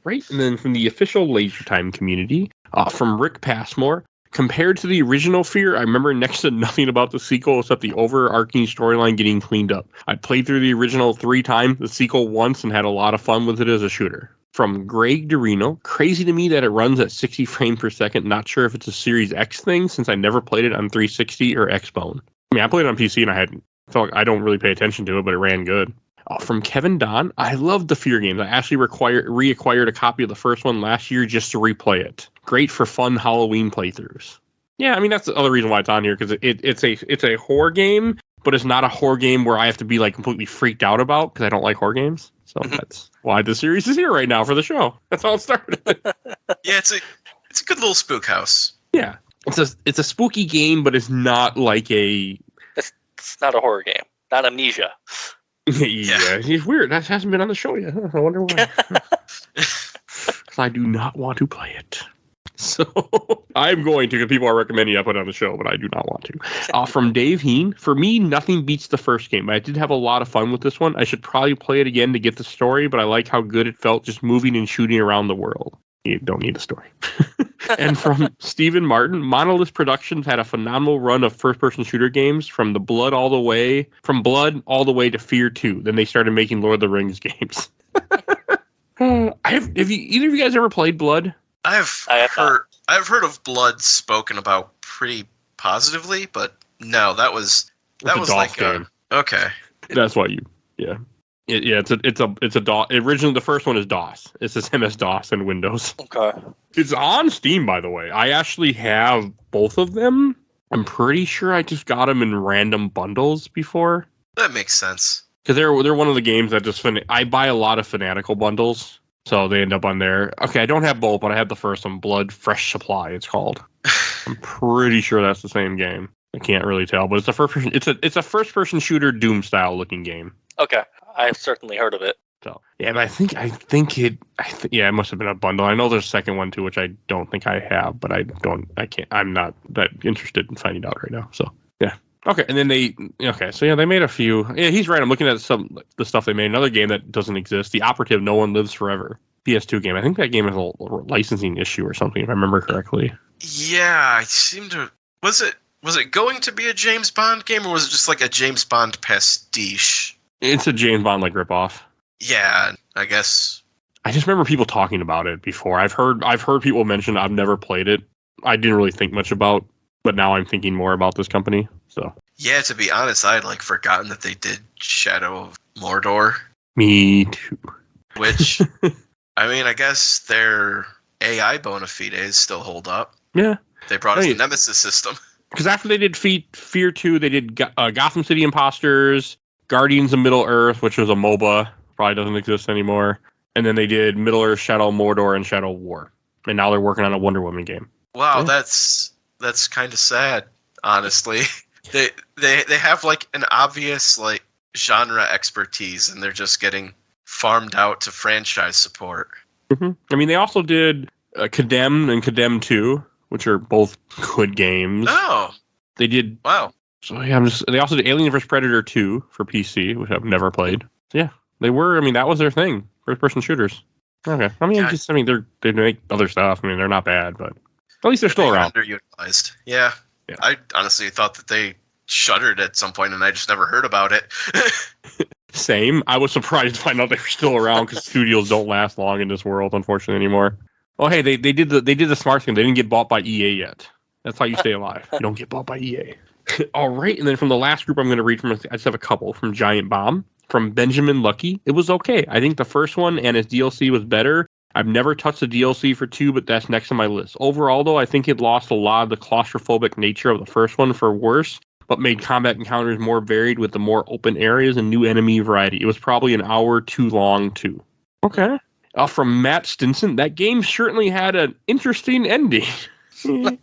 Right. And then from the official Laser Time community, from Rick Passmore, compared to the original F.E.A.R, I remember next to nothing about the sequel except the overarching storyline getting cleaned up. I played through the original 3 times, the sequel once, and had a lot of fun with it as a shooter. From Greg Dorino, crazy to me that it runs at 60 frames per second. Not sure if it's a Series X thing since I never played it on 360 or Xbone. I mean, I played it on PC and I felt like I don't really pay attention to it, but it ran good. From Kevin Don, I love the F.E.A.R games. I actually reacquired a copy of the first one last year just to replay it. Great for fun Halloween playthroughs. Yeah, I mean, that's the other reason why it's on here, because it's a horror game, but it's not a horror game where I have to be like completely freaked out about, because I don't like horror games. So that's why the series is here right now for the show. That's how it started. Yeah, it's a good little spook house. Yeah, it's a spooky game, but it's not like a. It's not a horror game. Not Amnesia. Yeah, he's weird. That hasn't been on the show yet. I wonder why. Because I do not want to play it. So I'm going to, because people are recommending I put it on the show, but I do not want to. From Dave Heen, for me, nothing beats the first game. I did have a lot of fun with this one. I should probably play it again to get the story, but I like how good it felt just moving and shooting around the world. You don't need a story. And from Stephen Martin, Monolith Productions had a phenomenal run of first-person shooter games from Blood all the way to F.E.A.R 2. Then they started making Lord of the Rings games. Have either of you guys ever played Blood? I've heard of Blood spoken about pretty positively, but no, that was like game. Okay. That's why it's a DOS. Originally, the first one is DOS. It's just MS DOS and Windows. Okay. It's on Steam, by the way. I actually have both of them. I'm pretty sure I just got them in random bundles before. That makes sense. Because they're one of the games that just I buy a lot of Fanatical bundles. So they end up on there. Okay, I don't have both, but I have the first one, Blood Fresh Supply, it's called. I'm pretty sure that's the same game. I can't really tell, but it's a first person shooter Doom style looking game. Okay, I've certainly heard of it. So yeah, but it must have been a bundle. I know there's a second one too, which I don't think I have, but I'm not that interested in finding out right now. So yeah. Okay, and then they made a few. Yeah, he's right. I'm looking at the stuff they made. Another game that doesn't exist, The Operative: No One Lives Forever, PS2 game. I think that game has a licensing issue or something, if I remember correctly. Yeah, I seem to. Was it going to be a James Bond game, or was it just like a James Bond pastiche? It's a James Bond like ripoff. Yeah, I guess. I just remember people talking about it before. I've heard people mention it. I've never played it. I didn't really think much about, but now I'm thinking more about this company. So yeah, to be honest, I had forgotten that they did Shadow of Mordor. Me too. Which, I mean, I guess their AI bona fides still hold up. Yeah. They brought us the Nemesis system. Because after they did F.E.A.R 2, they did Gotham City Imposters, Guardians of Middle-earth, which was a MOBA. Probably doesn't exist anymore. And then they did Middle-earth, Shadow of Mordor, and Shadow of War. And now they're working on a Wonder Woman game. Wow, yeah. That's kind of sad, honestly. They have an obvious genre expertise, and they're just getting farmed out to franchise support. Mm-hmm. I mean, they also did Condemned and Condemned 2, which are both good games. Oh, they did. Wow. So yeah, they also did Alien vs Predator 2 for PC, which I've never played. So yeah, they were. I mean, that was their thing, first-person shooters. Okay. I mean, they make other stuff. I mean, they're not bad, but at least they're still around. Underutilized. Yeah. I honestly thought that they shuttered at some point, and I just never heard about it. Same. I was surprised to find out they were still around, because studios don't last long in this world, unfortunately, anymore. Oh, hey, they did the smart thing. They didn't get bought by EA yet. That's how you stay alive. You don't get bought by EA. All right, and then from the last group I'm going to read from, I just have a couple from Giant Bomb. From Benjamin Lucky, it was okay. I think the first one and its DLC was better. I've never touched the DLC for 2, but that's next on my list. Overall, though, I think it lost a lot of the claustrophobic nature of the first one for worse, but made combat encounters more varied with the more open areas and new enemy variety. It was probably an hour too long, too. Okay. From Matt Stinson, that game certainly had an interesting ending. And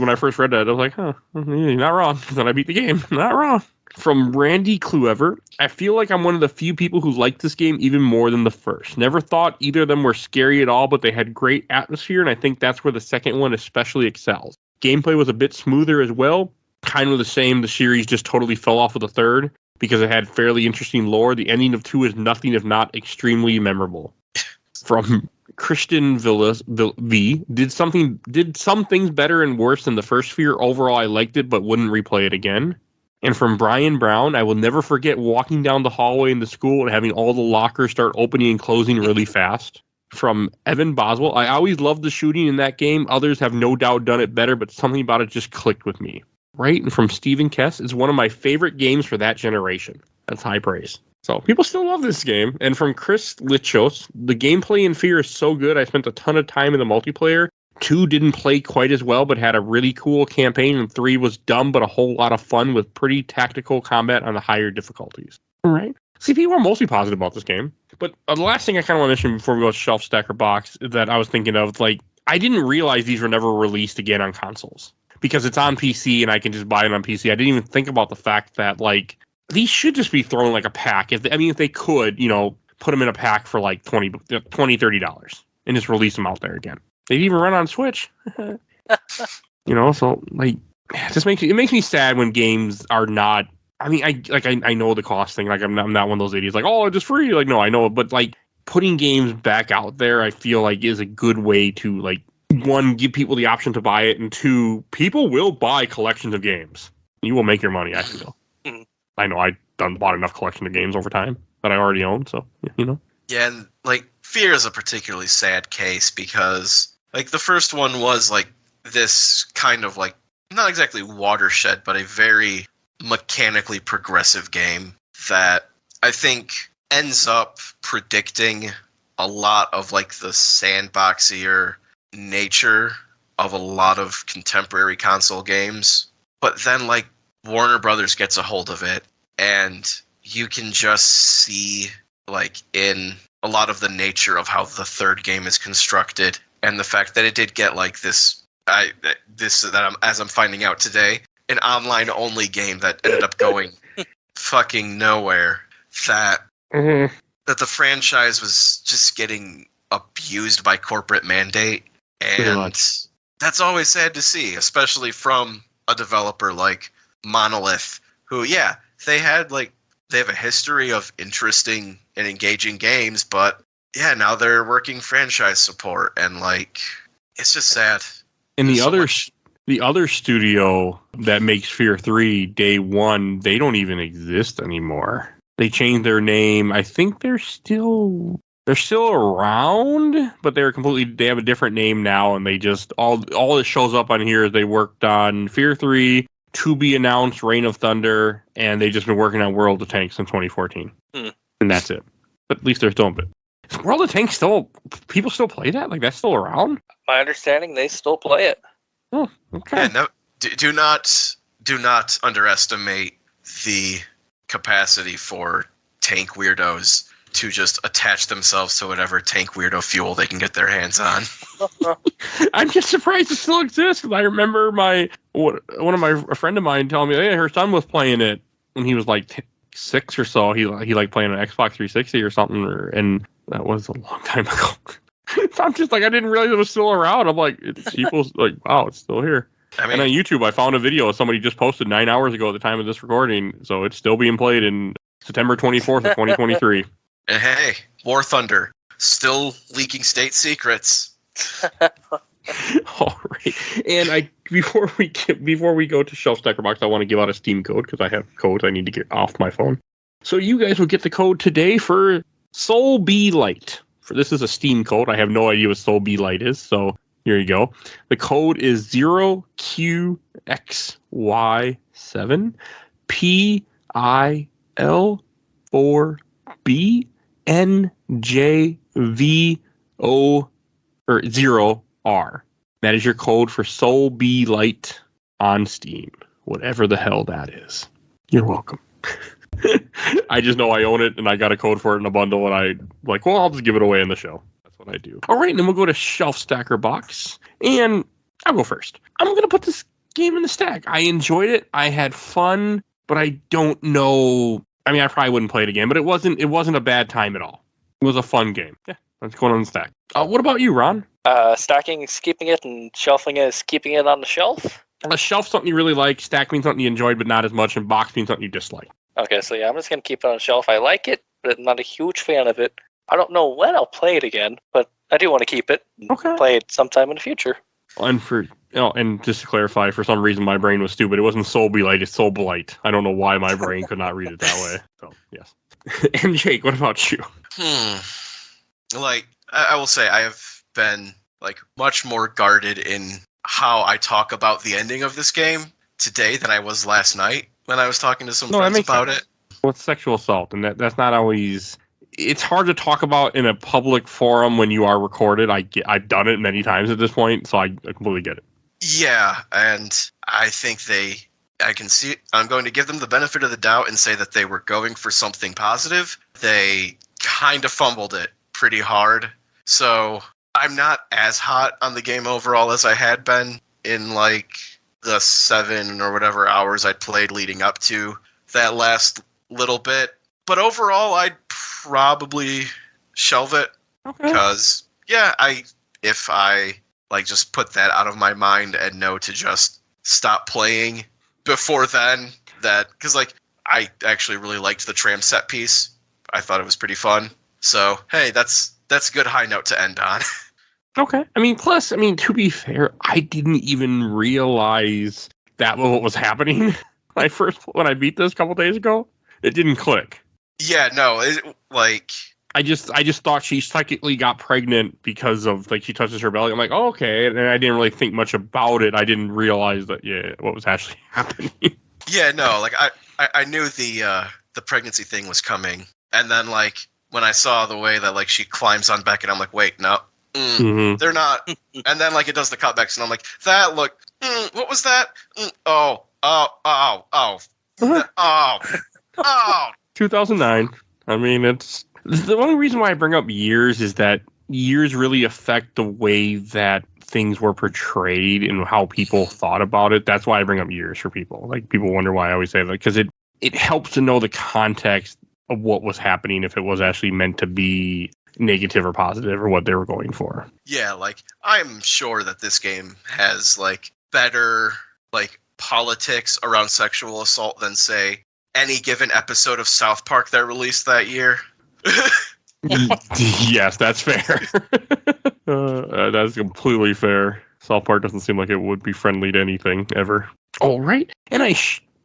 when I first read that, I was like, huh, you're not wrong. Then I beat the game. Not wrong. From Randy Cluever, I feel like I'm one of the few people who liked this game even more than the first. Never thought either of them were scary at all, but they had great atmosphere, and I think that's where the second one especially excels. Gameplay was a bit smoother as well. Kind of the same. The series just totally fell off with the third because it had fairly interesting lore. The ending of 2 is nothing if not extremely memorable. From Christian Villas V, did some things better and worse than the first F.E.A.R. Overall, I liked it, but wouldn't replay it again. And from Brian Brown, I will never forget walking down the hallway in the school and having all the lockers start opening and closing really fast. From Evan Boswell, I always loved the shooting in that game. Others have no doubt done it better, but something about it just clicked with me. Right? And from Stephen Kess, it's one of my favorite games for that generation. That's high praise. So people still love this game. And from Chris Lichos, the gameplay in F.E.A.R. is so good. I spent a ton of time in the multiplayer. 2 didn't play quite as well, but had a really cool campaign. And 3 was dumb, but a whole lot of fun with pretty tactical combat on the higher difficulties. All right. See, people are mostly positive about this game. But the last thing I kind of want to mention before we go to Shelf Stacker Box that I was thinking of, like, I didn't realize these were never released again on consoles because it's on PC and I can just buy it on PC. I didn't even think about the fact that, like, these should just be thrown like a pack. If they could, put them in a pack for like $20-$30 and just release them out there again. They'd even run on Switch. So like, it makes me sad when games are not. I mean, I know the cost thing. Like, I'm not one of those idiots. Like, oh, it's just free. Like, no, I know it, but like putting games back out there, I feel like is a good way to, like, 1, give people the option to buy it, and 2, people will buy collections of games. You will make your money. I feel. I know I've bought enough collection of games over time that I already own, so, Yeah, and, like, F.E.A.R. is a particularly sad case because, like, the first one was, like, this kind of, like, not exactly watershed, but a very mechanically progressive game that I think ends up predicting a lot of, like, the sandboxier nature of a lot of contemporary console games. But then, like, Warner Brothers gets a hold of it, and you can just see, like, in a lot of the nature of how the third game is constructed, and the fact that it did get, like, as I'm finding out today, an online-only game that ended up going fucking nowhere. That the franchise was just getting abused by corporate mandate, and that's always sad to see, especially from a developer like Monolith, who, yeah, they have a history of interesting and engaging games, but yeah, now they're working franchise support, and, like, it's just sad. And the other studio that makes F.E.A.R. 3 day one, they don't even exist anymore. They changed their name. I think they're still around, but they have a different name now, and they just all that shows up on here is they worked on F.E.A.R. 3, to be announced Reign of Thunder, and they've just been working on World of Tanks since 2014. And that's it. But at least they're still in it. Is World of Tanks people still play that? Like, that's still around? My understanding, they still play it. Oh, okay. Yeah, no, do not underestimate the capacity for tank weirdos to just attach themselves to whatever tank weirdo fuel they can get their hands on. I'm just surprised it still exists, because I remember a friend of mine telling me, hey, her son was playing it when he was like 6 or so. He liked playing an Xbox 360 or something, and that was a long time ago. So I'm just like, I didn't realize it was still around. I'm like, people's like, wow, it's still here. I mean, and on YouTube, I found a video somebody just posted 9 hours ago at the time of this recording, so it's still being played in September 24th of 2023. And hey, War Thunder, still leaking state secrets. All right. And before we go to Shelf Stacker Box, I want to give out a Steam code, because I have codes I need to get off my phone. So you guys will get the code today for Soul B Light. This is a Steam code. I have no idea what Soul B Light is, so here you go. The code is 0QXY 7 PIL4BNJVO or 0R. That is your code for Soul Be Light on Steam. Whatever the hell that is. You're welcome. I just know I own it and I got a code for it in a bundle and I like, well, I'll just give it away in the show. That's what I do. All right, and then we'll go to Shelf Stacker Box. And I'll go first. I'm going to put this game in the stack. I enjoyed it. I had fun, but I don't know. I mean, I probably wouldn't play it again, but it wasn't a bad time at all. It was a fun game. Yeah, that's going on the stack. What about you, Ron? Stacking is keeping it, and shelving is keeping it on the shelf. A shelf something you really like, stack means something you enjoyed, but not as much, and box means something you dislike. Okay, so yeah, I'm just going to keep it on the shelf. I like it, but I'm not a huge fan of it. I don't know when I'll play it again, but I do want to keep it and play it sometime in the future. And and just to clarify, for some reason my brain was stupid. It wasn't Soul Be Light, it's Soul Blight. I don't know why my brain could not read it that way. So yes. And Jake, what about you? Like, I will say I have been like much more guarded in how I talk about the ending of this game today than I was last night when I was talking to some friends about it. Well, it's sexual assault, and that's not always. It's hard to talk about in a public forum when you are recorded. I've done it many times at this point, so I completely get it. Yeah, and I think I can see. I'm going to give them the benefit of the doubt and say that they were going for something positive. They kind of fumbled it pretty hard. So I'm not as hot on the game overall as I had been in like the 7 or whatever hours I'd played leading up to that last little bit. But overall, I'd probably shelve it because, if I like just put that out of my mind and know to just stop playing before then, because like I actually really liked the tram set piece. I thought it was pretty fun. So hey, that's a good high note to end on. Okay. To be fair, I didn't even realize that was what was happening when I beat this a couple days ago. It didn't click. Yeah, no, I just thought she psychically got pregnant because of like she touches her belly. I'm like, oh, okay, and I didn't really think much about it. I didn't realize that what was actually happening. Yeah, no, like I knew the pregnancy thing was coming, and then like when I saw the way that like she climbs on Beckett, I'm like, wait, no, they're not. And then like it does the cutbacks, and I'm like, that look, what was that? Oh. 2009. I mean, it's the only reason why I bring up years is that years really affect the way that things were portrayed and how people thought about it. That's why I bring up years for people. Like people wonder why I always say that because it helps to know the context of what was happening if it was actually meant to be negative or positive or what they were going for. Yeah, like I'm sure that this game has like better like politics around sexual assault than say any given episode of South Park that released that year. Yes, that's fair. That's completely fair. South Park doesn't seem like it would be friendly to anything ever. All right. And I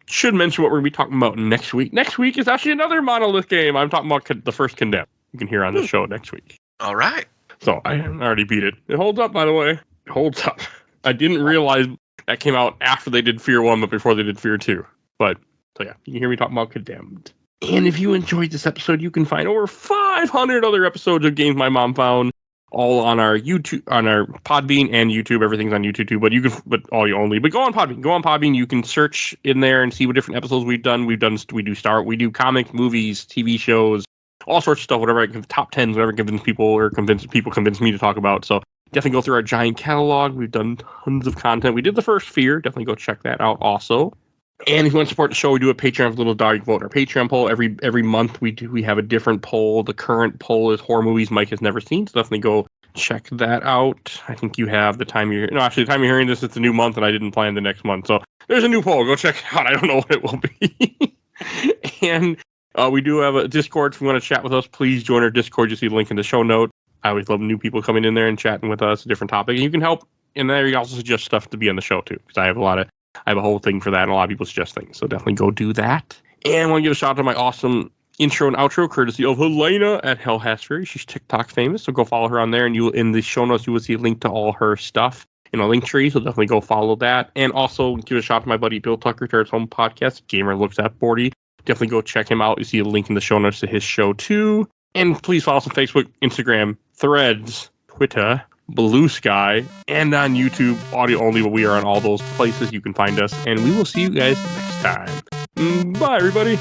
should mention what we're going to be talking about next week. Next week is actually another Monolith game. I'm talking about the first Condemned. You can hear on the show next week. All right. So I already beat it. It holds up, by the way. It holds up. I didn't realize that came out after they did F.E.A.R 1, but before they did F.E.A.R 2. But so yeah, you can hear me talking about Condemned. And if you enjoyed this episode, you can find over 500 other episodes of Games My Mom Found, all on our YouTube, on our Podbean and YouTube. Everything's on YouTube too, but you can, but audio only. But go on Podbean. Go on Podbean. You can search in there and see what different episodes we've done. We do comics, movies, TV shows, all sorts of stuff. Whatever, top 10s, whatever convince people convince me to talk about. So definitely go through our giant catalog. We've done tons of content. We did the first F.E.A.R. Definitely go check that out also. And if you want to support the show, we do a Patreon for Little Dog. You can vote in our Patreon poll. Every month we have a different poll. The current poll is horror movies Mike has never seen. So definitely go check that out. I think you have the time you're hearing this, it's a new month and I didn't plan the next month. So there's a new poll. Go check it out. I don't know what it will be. And we do have a Discord. If you want to chat with us, please join our Discord. You see the link in the show note. I always love new people coming in there and chatting with us, a different topic. And you can help in there. You also suggest stuff to be on the show too, because I have a whole thing for that, and a lot of people suggest things. So definitely go do that. And I want to give a shout out to my awesome intro and outro, courtesy of Helena at Hell Has Fury. She's TikTok famous, so go follow her on there. And in the show notes, you will see a link to all her stuff. in a link tree, so definitely go follow that. And also give a shout out to my buddy Bill Tucker to his home podcast, Gamer Looks at 40. Definitely go check him out. You see a link in the show notes to his show too. And please follow us on Facebook, Instagram, Threads, Twitter, Blue Sky, and on YouTube, audio only, but we are on all those places. You can find us, and we will see you guys next time. Bye, everybody.